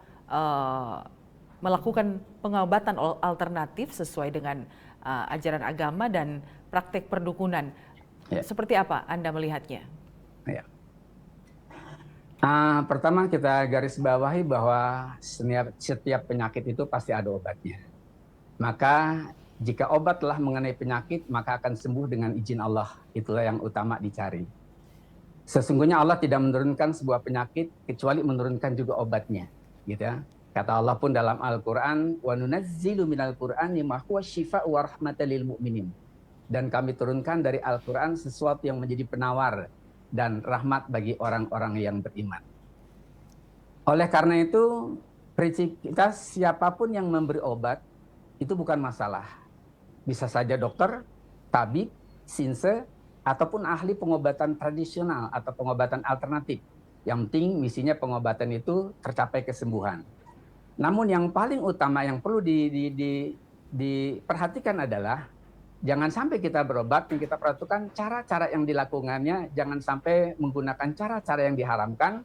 melakukan pengobatan alternatif sesuai dengan ajaran agama dan praktek perdukunan. Seperti apa Anda melihatnya? Pertama kita garis bawahi bahwa setiap penyakit itu pasti ada obatnya. Maka jika obat telah mengenai penyakit, maka akan sembuh dengan izin Allah. Itulah yang utama dicari. Sesungguhnya Allah tidak menurunkan sebuah penyakit kecuali menurunkan juga obatnya, gitu ya. Kata Allah pun dalam Al-Qur'an, "Wa nunazzilu minal Qur'ani ma huwa syifaa'un wa rahmatan lil mu'minin." Dan kami turunkan dari Al-Qur'an sesuatu yang menjadi penawar dan rahmat bagi orang-orang yang beriman. Oleh karena itu, prinsip kita siapapun yang memberi obat itu bukan masalah. Bisa saja dokter, tabib, sinse, ataupun ahli pengobatan tradisional atau pengobatan alternatif. Yang penting misinya pengobatan itu tercapai kesembuhan. Namun yang paling utama yang perlu diperhatikan adalah Jangan sampai kita berobat yang kita perhatikan cara-cara yang dilakukannya, jangan sampai menggunakan cara-cara yang diharamkan,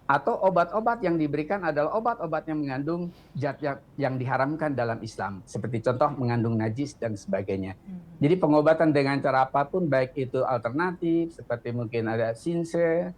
atau obat-obat yang diberikan adalah obat-obat yang mengandung zat yang diharamkan dalam Islam. Seperti contoh mengandung najis dan sebagainya. Jadi pengobatan dengan cara apapun, baik itu alternatif, seperti mungkin ada sinse,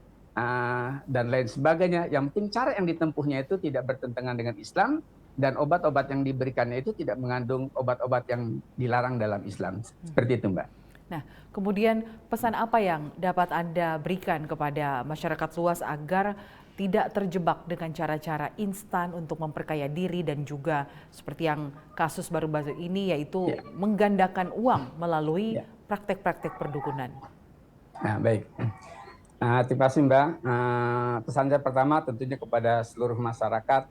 dan lain sebagainya. Yang penting cara yang ditempuhnya itu tidak bertentangan dengan Islam, dan obat-obat yang diberikannya itu tidak mengandung obat-obat yang dilarang dalam Islam. Seperti itu, Mbak. Nah, kemudian pesan apa yang dapat Anda berikan kepada masyarakat luas agar tidak terjebak dengan cara-cara instan untuk memperkaya diri dan juga seperti yang kasus baru-baru ini, yaitu menggandakan uang melalui praktek-praktek perdukunan? Nah, baik. Terima kasih, Mbak. Pesan saya pertama tentunya kepada seluruh masyarakat,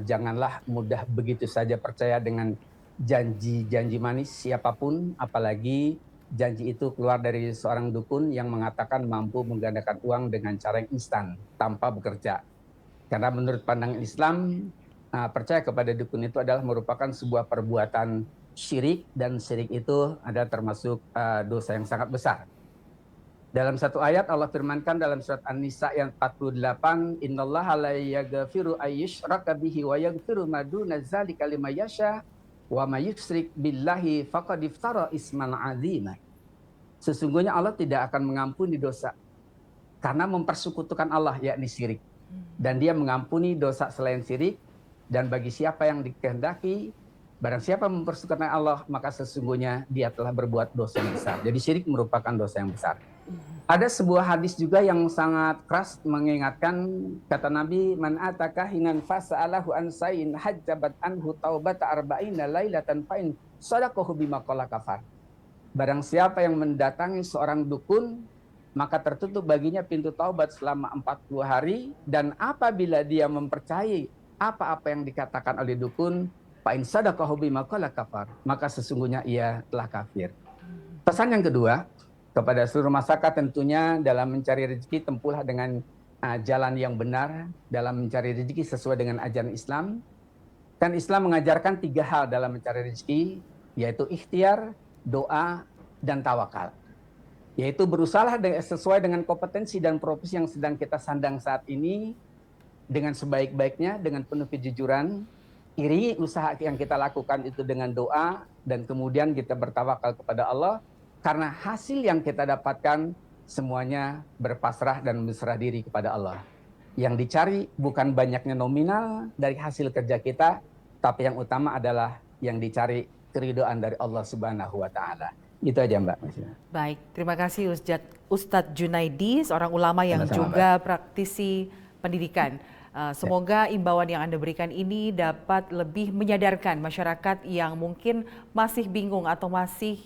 janganlah mudah begitu saja percaya dengan janji-janji manis siapapun, apalagi janji itu keluar dari seorang dukun yang mengatakan mampu menggandakan uang dengan cara yang instan tanpa bekerja. Karena menurut pandangan Islam, percaya kepada dukun itu adalah merupakan sebuah perbuatan syirik, dan syirik itu adalah termasuk dosa yang sangat besar. Dalam satu ayat Allah firmankan dalam surat An-Nisa yang 48, "Innallaha la yaghfiru ayyushraka bihi wa yaghfiru ma duna dzalika liman yasha wa may yusyrik billahi faqad iftara isman 'azima." Sesungguhnya Allah tidak akan mengampuni dosa karena mempersekutukan Allah, yakni syirik. Dan Dia mengampuni dosa selain syirik, dan bagi siapa yang dikehendaki, barang siapa mempersekutukan Allah, maka sesungguhnya dia telah berbuat dosa yang besar. Jadi syirik merupakan dosa yang besar. Ada sebuah hadis juga yang sangat keras mengingatkan, kata Nabi, "Man ataka hinan fasa'alahu an sayin hajjabat anhu taubata arba'ina lailatan fa'in sadaqahu bima qala kafar." Barang siapa yang mendatangi seorang dukun, maka tertutup baginya pintu taubat selama 40 hari, dan apabila dia mempercayai apa-apa yang dikatakan oleh dukun, fa'in sadaqahu bima qala kafar, maka sesungguhnya ia telah kafir. Pesan yang kedua, kepada seluruh masyarakat tentunya dalam mencari rezeki tempuhlah dengan jalan yang benar dalam mencari rezeki sesuai dengan ajaran Islam. Kan Islam mengajarkan 3 hal dalam mencari rezeki, yaitu ikhtiar, doa, dan tawakal. Yaitu berusaha sesuai dengan kompetensi dan profesi yang sedang kita sandang saat ini dengan sebaik-baiknya, dengan penuh kejujuran. Iringi usaha yang kita lakukan itu dengan doa, dan kemudian kita bertawakal kepada Allah. Karena hasil yang kita dapatkan semuanya berpasrah dan berserah diri kepada Allah. Yang dicari bukan banyaknya nominal dari hasil kerja kita, tapi yang utama adalah yang dicari keridhaan dari Allah Subhanahu wa Ta'ala. Itu aja, Mbak. Baik, terima kasih Ustadz Junaidi, seorang ulama yang Sama-sama, juga praktisi pendidikan. Semoga imbauan yang Anda berikan ini dapat lebih menyadarkan masyarakat yang mungkin masih bingung atau masih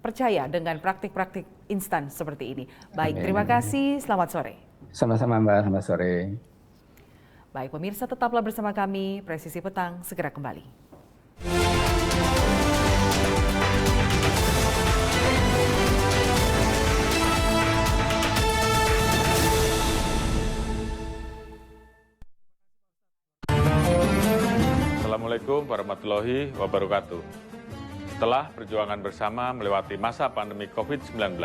percaya dengan praktik-praktik instan seperti ini. Baik, terima kasih. Selamat sore. Sama-sama, Mbak. Selamat sore. Baik, pemirsa, tetaplah bersama kami. Presisi Petang segera kembali. Assalamualaikum warahmatullahi wabarakatuh. Setelah perjuangan bersama melewati masa pandemi COVID-19,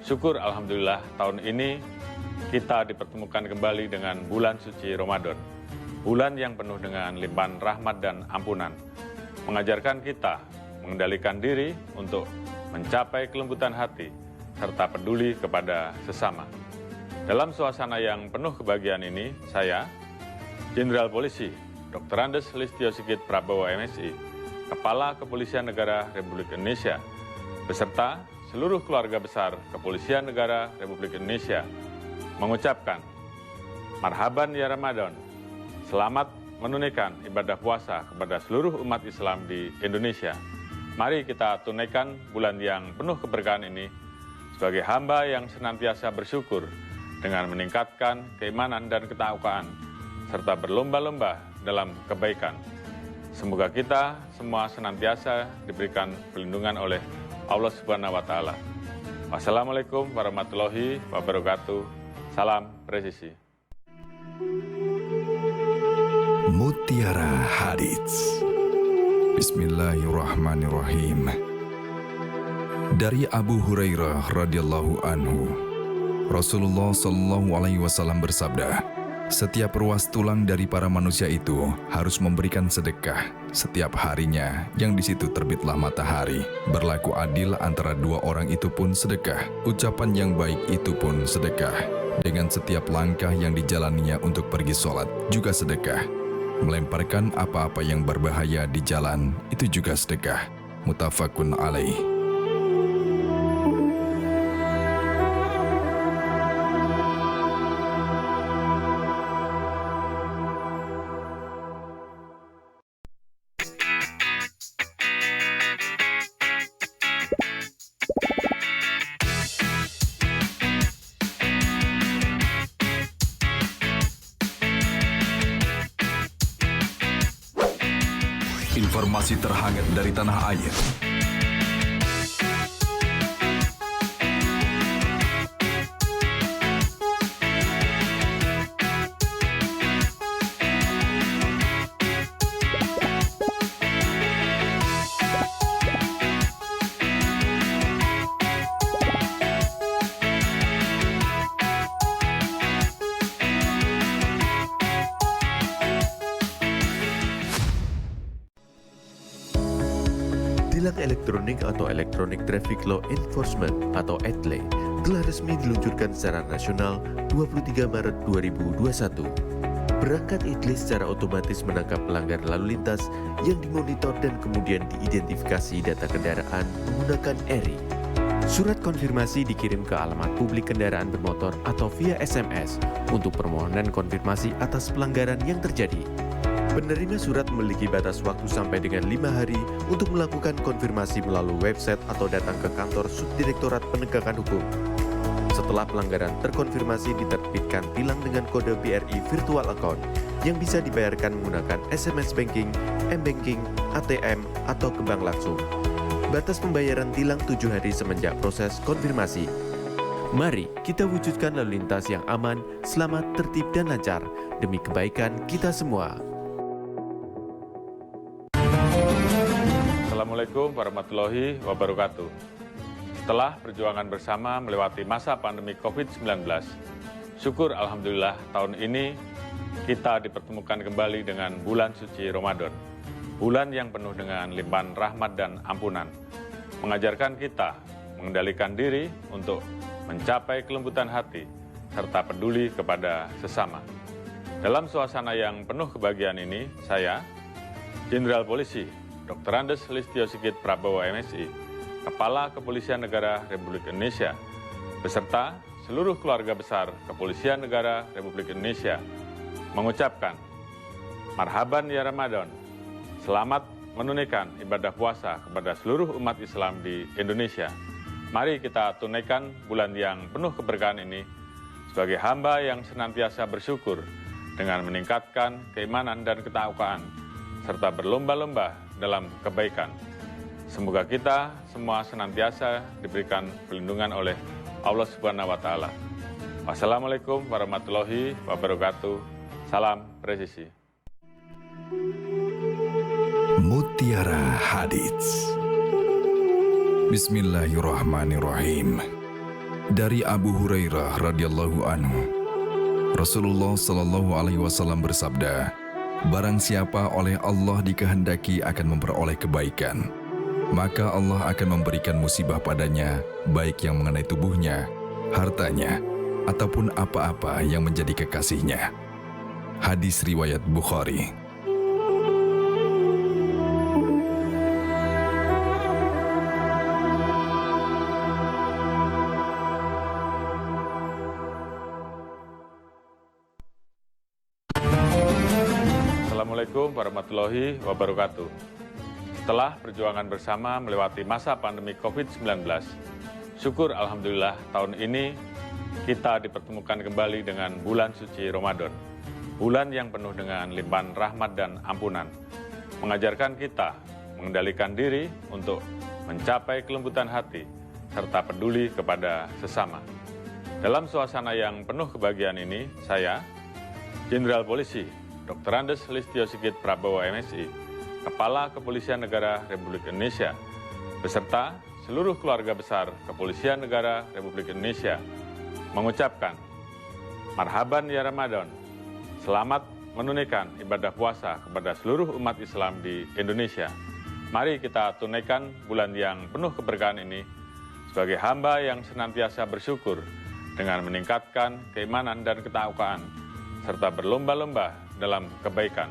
syukur Alhamdulillah tahun ini kita dipertemukan kembali dengan bulan suci Ramadan. Bulan yang penuh dengan limpahan rahmat dan ampunan, mengajarkan kita mengendalikan diri untuk mencapai kelembutan hati, serta peduli kepada sesama. Dalam suasana yang penuh kebahagiaan ini, saya, Jenderal Polisi Dr. Andes Listio Sigit Prabowo MSI, Kepala Kepolisian Negara Republik Indonesia, beserta seluruh keluarga besar Kepolisian Negara Republik Indonesia, mengucapkan marhaban ya Ramadan, selamat menunaikan ibadah puasa kepada seluruh umat Islam di Indonesia. Mari kita tunaikan bulan yang penuh keberkahan ini sebagai hamba yang senantiasa bersyukur dengan meningkatkan keimanan dan ketakwaan, serta berlomba-lomba dalam kebaikan. Semoga kita semua senantiasa diberikan perlindungan oleh Allah Subhanahu wa Ta'ala. Wassalamualaikum warahmatullahi wabarakatuh. Salam presisi. Mutiara Hadits. Bismillahirrahmanirrahim. Dari Abu Hurairah radhiyallahu anhu, Rasulullah Shallallahu alaihi wasallam bersabda, setiap ruas tulang dari para manusia itu harus memberikan sedekah setiap harinya yang di situ terbitlah matahari. Berlaku adil antara dua orang itu pun sedekah. Ucapan yang baik itu pun sedekah. Dengan setiap langkah yang dijalaninya untuk pergi sholat juga sedekah. Melemparkan apa-apa yang berbahaya di jalan itu juga sedekah. Muttafaqun alaih. Informasi terhangat dari tanah air. Tilang elektronik atau Electronic Traffic Law Enforcement atau ETLE telah resmi diluncurkan secara nasional 23 Maret 2021. Perangkat ETLE secara otomatis menangkap pelanggar lalu lintas yang dimonitor dan kemudian diidentifikasi data kendaraan menggunakan ERI. Surat konfirmasi dikirim ke alamat publik kendaraan bermotor atau via SMS untuk permohonan konfirmasi atas pelanggaran yang terjadi. Penerima surat memiliki batas waktu sampai dengan 5 hari untuk melakukan konfirmasi melalui website atau datang ke kantor Subdirektorat Penegakan Hukum. Setelah pelanggaran terkonfirmasi, diterbitkan tilang dengan kode BRI Virtual Account yang bisa dibayarkan menggunakan SMS Banking, M-Banking, ATM, atau ke bank langsung. Batas pembayaran tilang 7 hari semenjak proses konfirmasi. Mari kita wujudkan lalu lintas yang aman, selamat, tertib, dan lancar demi kebaikan kita semua. Assalamualaikum warahmatullahi wabarakatuh. Setelah perjuangan bersama melewati masa pandemi COVID-19, syukur Alhamdulillah tahun ini kita dipertemukan kembali dengan bulan suci Ramadan. Bulan yang penuh dengan limpahan rahmat dan ampunan, mengajarkan kita mengendalikan diri untuk mencapai kelembutan hati, serta peduli kepada sesama. Dalam suasana yang penuh kebahagiaan ini, saya, Jenderal Polisi Dr. Andes Listio Sigit Prabowo MSI, Kepala Kepolisian Negara Republik Indonesia, beserta seluruh keluarga besar Kepolisian Negara Republik Indonesia, mengucapkan Marhaban ya Ramadan, selamat menunaikan ibadah puasa kepada seluruh umat Islam di Indonesia. Mari kita tunaikan bulan yang penuh keberkahan ini sebagai hamba yang senantiasa bersyukur dengan meningkatkan keimanan dan ketakwaan, serta berlomba-lomba dalam kebaikan. Semoga kita semua senantiasa diberikan perlindungan oleh Allah Subhanahu wa Ta'ala. Wassalamualaikum warahmatullahi wabarakatuh. Salam presisi. Mutiara Hadits. Bismillahirrahmanirrahim. Dari Abu Hurairah radhiyallahu anhu, Rasulullah Shallallahu alaihi wasallam bersabda, barang siapa oleh Allah dikehendaki akan memperoleh kebaikan, maka Allah akan memberikan musibah padanya, baik yang mengenai tubuhnya, hartanya, ataupun apa-apa yang menjadi kekasihnya. Hadis riwayat Bukhari. Assalamualaikum warahmatullahi wabarakatuh. Setelah perjuangan bersama melewati masa pandemi COVID-19, syukur Alhamdulillah tahun ini kita dipertemukan kembali dengan bulan suci Ramadan. Bulan yang penuh dengan limpahan rahmat dan ampunan, mengajarkan kita mengendalikan diri untuk mencapai kelembutan hati, serta peduli kepada sesama. Dalam suasana yang penuh kebahagiaan ini, saya, Jenderal Polisi Dr. Andes Listio Sigit Prabowo MSI, Kepala Kepolisian Negara Republik Indonesia, beserta seluruh keluarga besar Kepolisian Negara Republik Indonesia mengucapkan marhaban ya Ramadan. Selamat menunaikan ibadah puasa kepada seluruh umat Islam di Indonesia. Mari kita tunaikan bulan yang penuh keberkahan ini sebagai hamba yang senantiasa bersyukur dengan meningkatkan keimanan dan ketakwaan serta berlomba-lomba dalam kebaikan.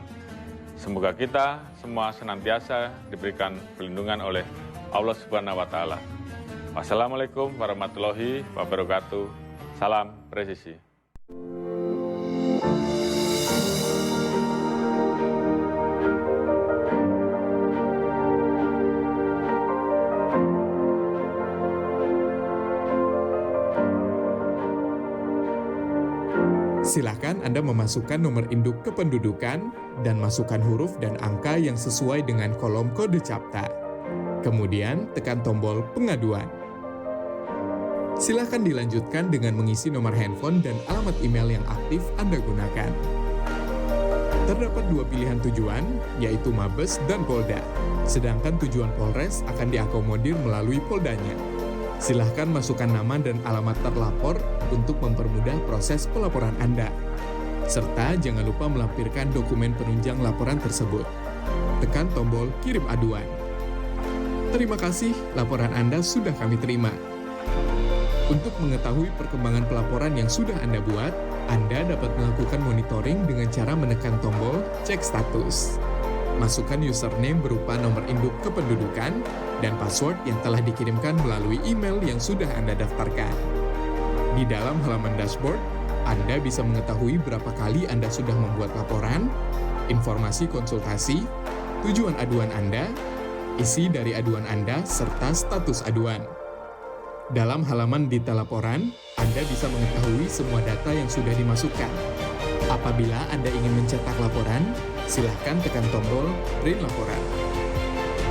Semoga kita semua senantiasa diberikan perlindungan oleh Allah Subhanahu wa Ta'ala. Wassalamualaikum warahmatullahi wabarakatuh. Salam presisi. Silakan Anda memasukkan nomor induk kependudukan dan masukkan huruf dan angka yang sesuai dengan kolom kode CAPTA. Kemudian tekan tombol pengaduan. Silakan dilanjutkan dengan mengisi nomor handphone dan alamat email yang aktif Anda gunakan. Terdapat dua pilihan tujuan, yaitu Mabes dan Polda. Sedangkan tujuan Polres akan diakomodir melalui Poldanya. Silahkan masukkan nama dan alamat terlapor untuk mempermudah proses pelaporan Anda. Serta jangan lupa melampirkan dokumen penunjang laporan tersebut. Tekan tombol kirim aduan. Terima kasih, laporan Anda sudah kami terima. Untuk mengetahui perkembangan pelaporan yang sudah Anda buat, Anda dapat melakukan monitoring dengan cara menekan tombol cek status. Masukkan username berupa nomor induk kependudukan dan password yang telah dikirimkan melalui email yang sudah Anda daftarkan. Di dalam halaman dashboard, Anda bisa mengetahui berapa kali Anda sudah membuat laporan, informasi konsultasi, tujuan aduan Anda, isi dari aduan Anda, serta status aduan. Dalam halaman detail laporan, Anda bisa mengetahui semua data yang sudah dimasukkan. Apabila Anda ingin mencetak laporan, silakan tekan tombol print laporan.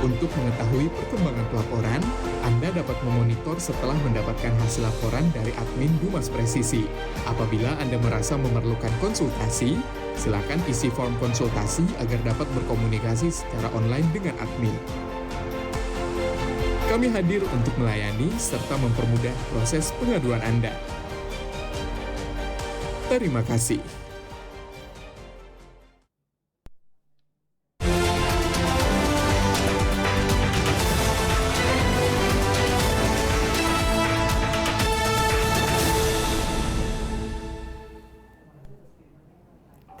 Untuk mengetahui perkembangan pelaporan, Anda dapat memonitor setelah mendapatkan hasil laporan dari admin Humas Presisi. Apabila Anda merasa memerlukan konsultasi, silakan isi form konsultasi agar dapat berkomunikasi secara online dengan admin. Kami hadir untuk melayani serta mempermudah proses pengaduan Anda. Terima kasih.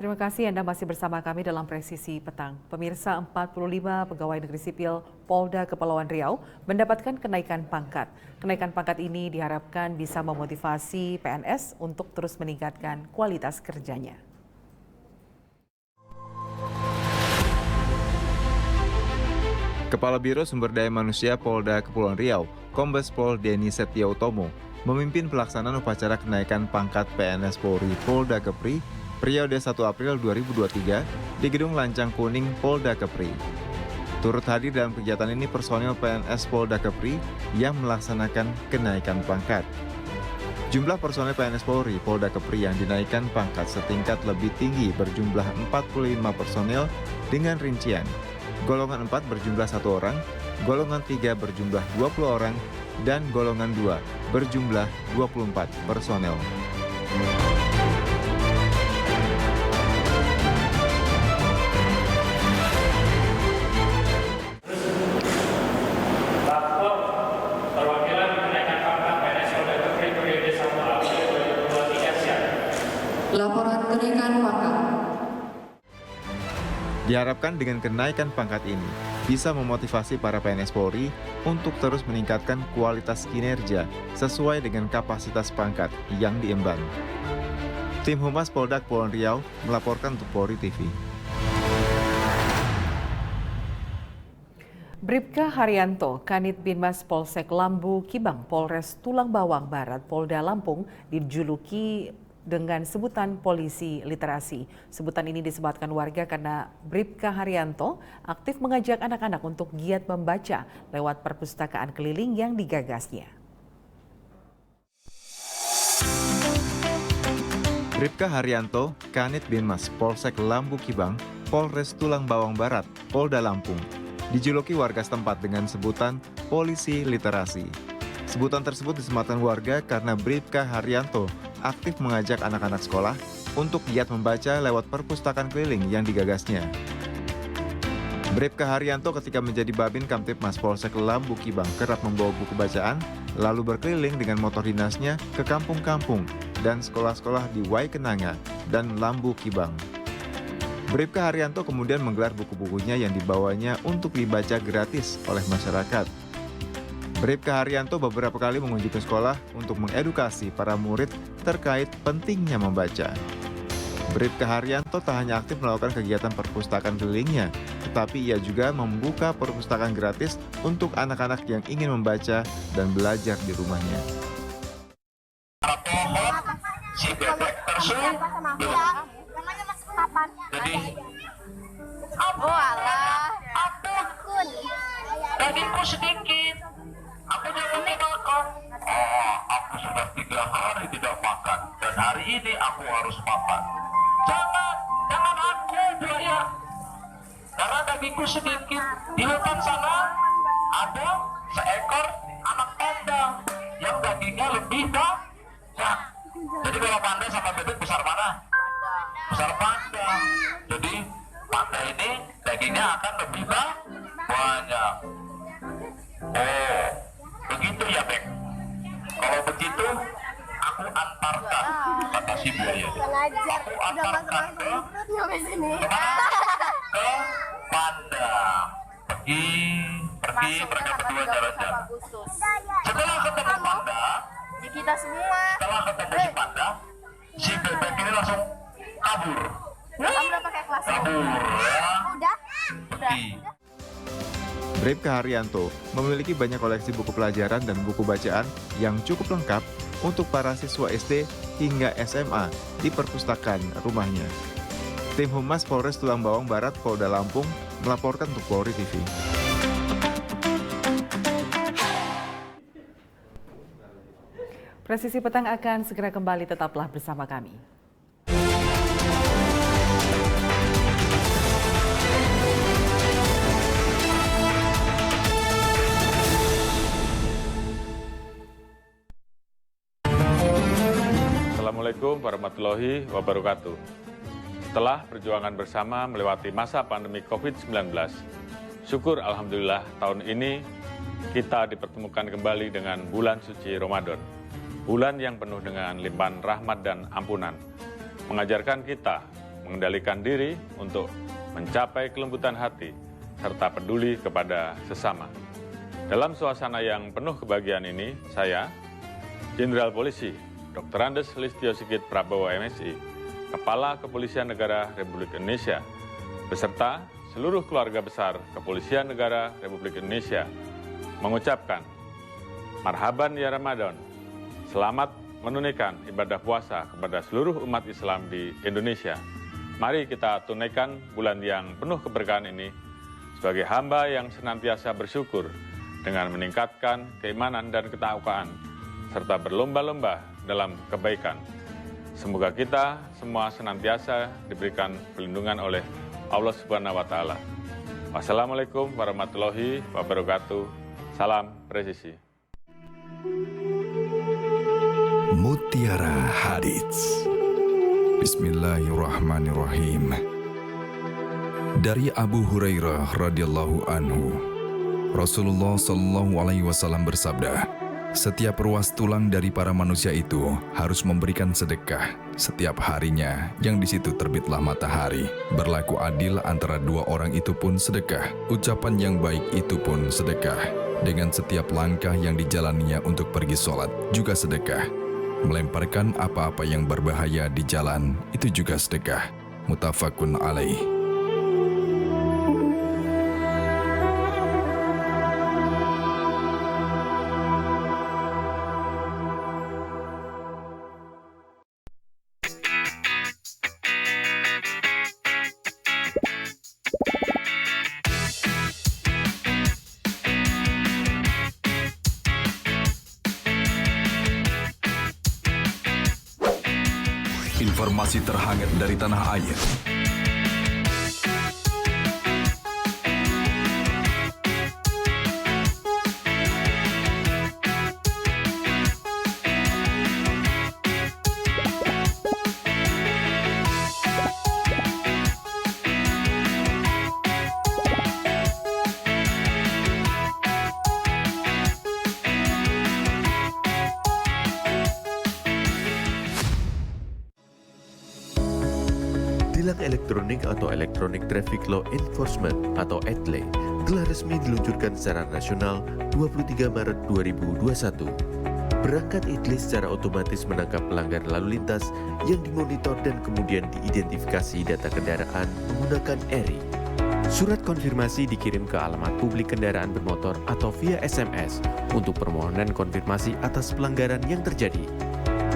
Terima kasih Anda masih bersama kami dalam Presisi Petang. Pemirsa, 45 pegawai negeri sipil Polda Kepulauan Riau mendapatkan kenaikan pangkat. Kenaikan pangkat ini diharapkan bisa memotivasi PNS untuk terus meningkatkan kualitas kerjanya. Kepala Biro Sumber Daya Manusia Polda Kepulauan Riau, Kombes Pol Denny Setiautomo, memimpin pelaksanaan upacara kenaikan pangkat PNS Polri Polda Kepri periode 1 April 2023 di Gedung Lancang Kuning Polda Kepri. Turut hadir dalam kegiatan ini personel PNS Polda Kepri yang melaksanakan kenaikan pangkat. Jumlah personel PNS Polri Polda Kepri yang dinaikkan pangkat setingkat lebih tinggi berjumlah 45 personel dengan rincian golongan 4 berjumlah 1 orang, golongan 3 berjumlah 20 orang, dan golongan 2 berjumlah 24 personel. Laporan kenaikan pangkat. Diharapkan dengan kenaikan pangkat ini bisa memotivasi para PNS Polri untuk terus meningkatkan kualitas kinerja sesuai dengan kapasitas pangkat yang diemban. Tim Humas Polda Kepulauan Riau melaporkan untuk Polri TV. Bribka Haryanto, Kanit Binmas Polsek Lambu Kibang, Polres Tulang Bawang Barat, Polda Lampung, dijuluki dengan sebutan polisi literasi. Sebutan ini disebutkan warga karena Bribka Haryanto aktif mengajak anak-anak untuk giat membaca lewat perpustakaan keliling yang digagasnya. Bribka Haryanto, Kanit Binmas Polsek Lambu Kibang, Polres Tulang Bawang Barat, Polda Lampung, dijuluki warga setempat dengan sebutan polisi literasi. Sebutan tersebut disematkan warga karena Bribka Haryanto aktif mengajak anak-anak sekolah untuk giat membaca lewat perpustakaan keliling yang digagasnya. Bribka Haryanto ketika menjadi Babin Kamtibmas Polsek Lambu Kibang kerap membawa buku bacaan, lalu berkeliling dengan motor dinasnya ke kampung-kampung dan sekolah-sekolah di Waikenanga dan Lambu Kibang. Bribka Haryanto kemudian menggelar buku-bukunya yang dibawanya untuk dibaca gratis oleh masyarakat. Bribka Haryanto beberapa kali mengunjungi sekolah untuk mengedukasi para murid terkait pentingnya membaca. Bribka Haryanto tak hanya aktif melakukan kegiatan perpustakaan kelilingnya, tetapi ia juga membuka perpustakaan gratis untuk anak-anak yang ingin membaca dan belajar di rumahnya. Si bebek tersebut jadi oh alah akun dagingku sedikit aku jangan makan. Aku sudah 3 hari tidak makan dan hari ini aku harus makan. Jangan aku buaya karena dagingku sedikit. Di hutan sana ada seekor anak panda yang dagingnya lebih banyak. Jadi kalau panda sama bebek besar mana? Besar panda. Jadi panda ini dagingnya akan lebih banyak. Oh, begitu ya, Bek? Kalau begitu, aku antarkan, kata si buaya. Aku antarkan ke panda. Pergi, mereka berdua jalan-jalan. Setelah ketemu panda, kita semua. Setelah ketemu si panda, si bebek ini langsung kabur. Kamu udah pakai kelas? Kabur ya. Udah. Bribka Haryanto memiliki banyak koleksi buku pelajaran dan buku bacaan yang cukup lengkap untuk para siswa SD hingga SMA di perpustakaan rumahnya. Tim Humas Polres Tulang Bawang Barat Polda Lampung melaporkan untuk Polri TV. Presisi Petang akan segera kembali, tetaplah bersama kami. Assalamualaikum warahmatullahi wabarakatuh. Setelah perjuangan bersama melewati masa pandemi COVID-19, syukur Alhamdulillah tahun ini kita dipertemukan kembali dengan bulan suci Ramadan. Bulan yang penuh dengan limpahan rahmat dan ampunan, mengajarkan kita mengendalikan diri untuk mencapai kelembutan hati, serta peduli kepada sesama. Dalam suasana yang penuh kebahagiaan ini, saya, Jenderal Polisi Dr. Andes Listio Sigit Prabowo MSI, Kepala Kepolisian Negara Republik Indonesia, beserta seluruh keluarga besar Kepolisian Negara Republik Indonesia, mengucapkan, Marhaban ya Ramadan, selamat menunaikan ibadah puasa kepada seluruh umat Islam di Indonesia. Mari kita tunaikan bulan yang penuh keberkahan ini sebagai hamba yang senantiasa bersyukur dengan meningkatkan keimanan dan ketakwaan, serta berlomba-lomba dalam kebaikan. Semoga kita semua senantiasa diberikan perlindungan oleh Allah Subhanahu wa Ta'ala. Wassalamualaikum warahmatullahi wabarakatuh. Salam presisi. Mutiara Hadits. Bismillahirrahmanirrahim. Dari Abu Hurairah radhiyallahu anhu, Rasulullah Shallallahu alaihi wasallam bersabda, setiap ruas tulang dari para manusia itu harus memberikan sedekah setiap harinya yang di situ terbitlah matahari. Berlaku adil antara dua orang itu pun sedekah. Ucapan yang baik itu pun sedekah. Dengan setiap langkah yang dijalaninya untuk pergi sholat juga sedekah. Melemparkan apa-apa yang berbahaya di jalan itu juga sedekah. Muttafaqun alaih. Informasi terhangat dari tanah air. Tilang elektronik atau Electronic Traffic Law Enforcement atau ETLE telah resmi diluncurkan secara nasional 23 Maret 2021. Perangkat ETLE secara otomatis menangkap pelanggar lalu lintas yang dimonitor dan kemudian diidentifikasi data kendaraan menggunakan ERI. Surat konfirmasi dikirim ke alamat publik kendaraan bermotor atau via SMS untuk permohonan konfirmasi atas pelanggaran yang terjadi.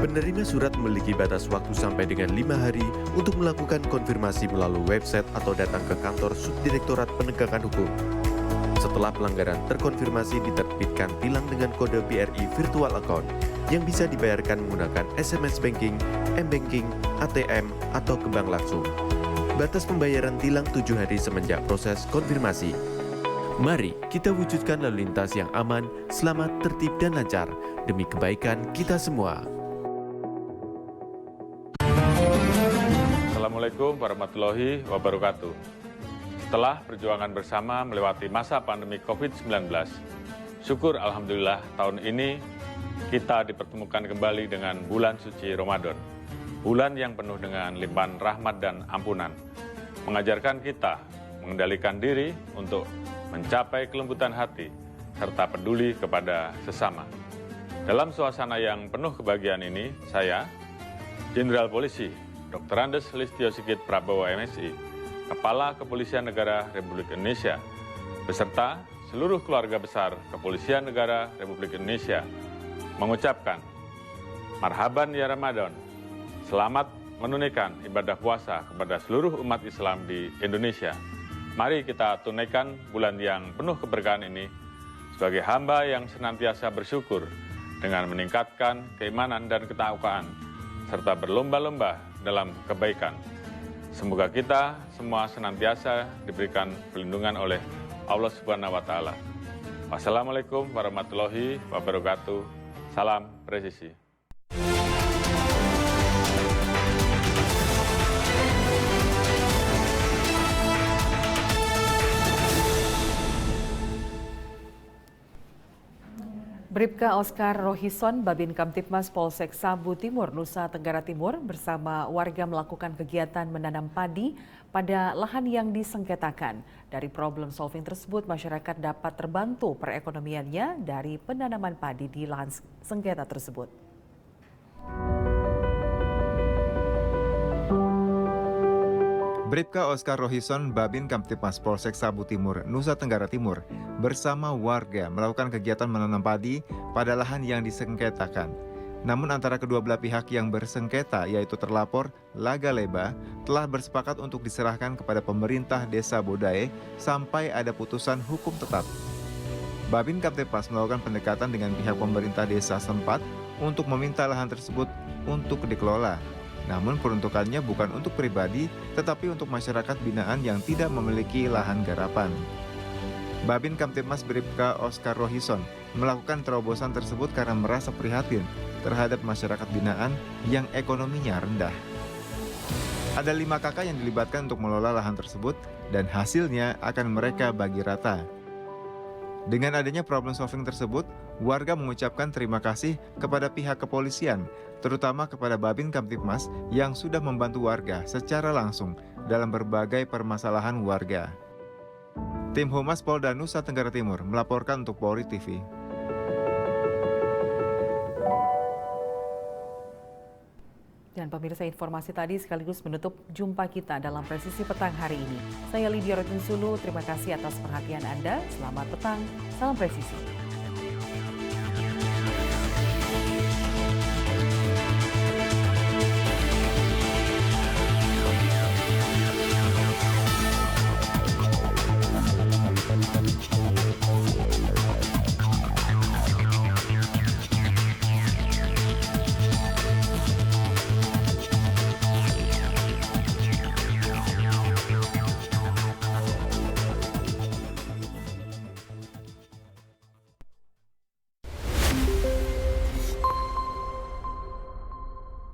Penerima surat memiliki batas waktu sampai dengan 5 hari untuk melakukan konfirmasi melalui website atau datang ke kantor Subdirektorat Penegakan Hukum. Setelah pelanggaran terkonfirmasi, diterbitkan tilang dengan kode BRI Virtual Account yang bisa dibayarkan menggunakan SMS Banking, M-Banking, ATM, atau ke bank langsung. Batas pembayaran tilang 7 hari semenjak proses konfirmasi. Mari kita wujudkan lalu lintas yang aman, selamat, tertib, dan lancar demi kebaikan kita semua. Assalamualaikum warahmatullahi wabarakatuh. Setelah perjuangan bersama melewati masa pandemi COVID-19, syukur Alhamdulillah tahun ini kita dipertemukan kembali dengan bulan suci Ramadan. Bulan yang penuh dengan limpahan rahmat dan ampunan, mengajarkan kita mengendalikan diri untuk mencapai kelembutan hati, serta peduli kepada sesama. Dalam suasana yang penuh kebahagiaan ini, saya, Jenderal Polisi Dr. Andes Listio Sigit Prabowo MSI, Kepala Kepolisian Negara Republik Indonesia, beserta seluruh keluarga besar Kepolisian Negara Republik Indonesia, mengucapkan, Marhaban ya Ramadan, selamat menunaikan ibadah puasa kepada seluruh umat Islam di Indonesia. Mari kita tunaikan bulan yang penuh keberkahan ini sebagai hamba yang senantiasa bersyukur dengan meningkatkan keimanan dan ketakwaan, serta berlomba-lomba dalam kebaikan. Semoga kita semua senantiasa diberikan perlindungan oleh Allah Subhanahu wa Ta'ala. Wassalamualaikum warahmatullahi wabarakatuh. Salam presisi. Bribka Oscar Rohison, Babin Kamtipmas Polsek Sabu Timur, Nusa Tenggara Timur bersama warga melakukan kegiatan menanam padi pada lahan yang disengketakan. Dari problem solving tersebut, masyarakat dapat terbantu perekonomiannya dari penanaman padi di lahan sengketa tersebut. Bribka Oscar Rohison, Babin Kamtipmas Polsek Sabu Timur, Nusa Tenggara Timur, bersama warga melakukan kegiatan menanam padi pada lahan yang disengketakan. Namun antara kedua belah pihak yang bersengketa, yaitu terlapor Lagaleba, telah bersepakat untuk diserahkan kepada pemerintah Desa Bodae sampai ada putusan hukum tetap. Babin Kamtipmas melakukan pendekatan dengan pihak pemerintah desa setempat untuk meminta lahan tersebut untuk dikelola. Namun peruntukannya bukan untuk pribadi, tetapi untuk masyarakat binaan yang tidak memiliki lahan garapan. Babin Kamtipmas Bribka Oscar Rohison melakukan terobosan tersebut karena merasa prihatin terhadap masyarakat binaan yang ekonominya rendah. Ada 5 kakak yang dilibatkan untuk mengelola lahan tersebut dan hasilnya akan mereka bagi rata. Dengan adanya problem solving tersebut, warga mengucapkan terima kasih kepada pihak kepolisian, terutama kepada Babin Kamtipmas yang sudah membantu warga secara langsung dalam berbagai permasalahan warga. Tim Humas Polda Nusa Tenggara Timur melaporkan untuk Polri TV. Dan pemirsa, informasi tadi sekaligus menutup jumpa kita dalam Presisi Petang hari ini. Saya Lydia Rotinsulu, terima kasih atas perhatian Anda. Selamat petang, salam presisi.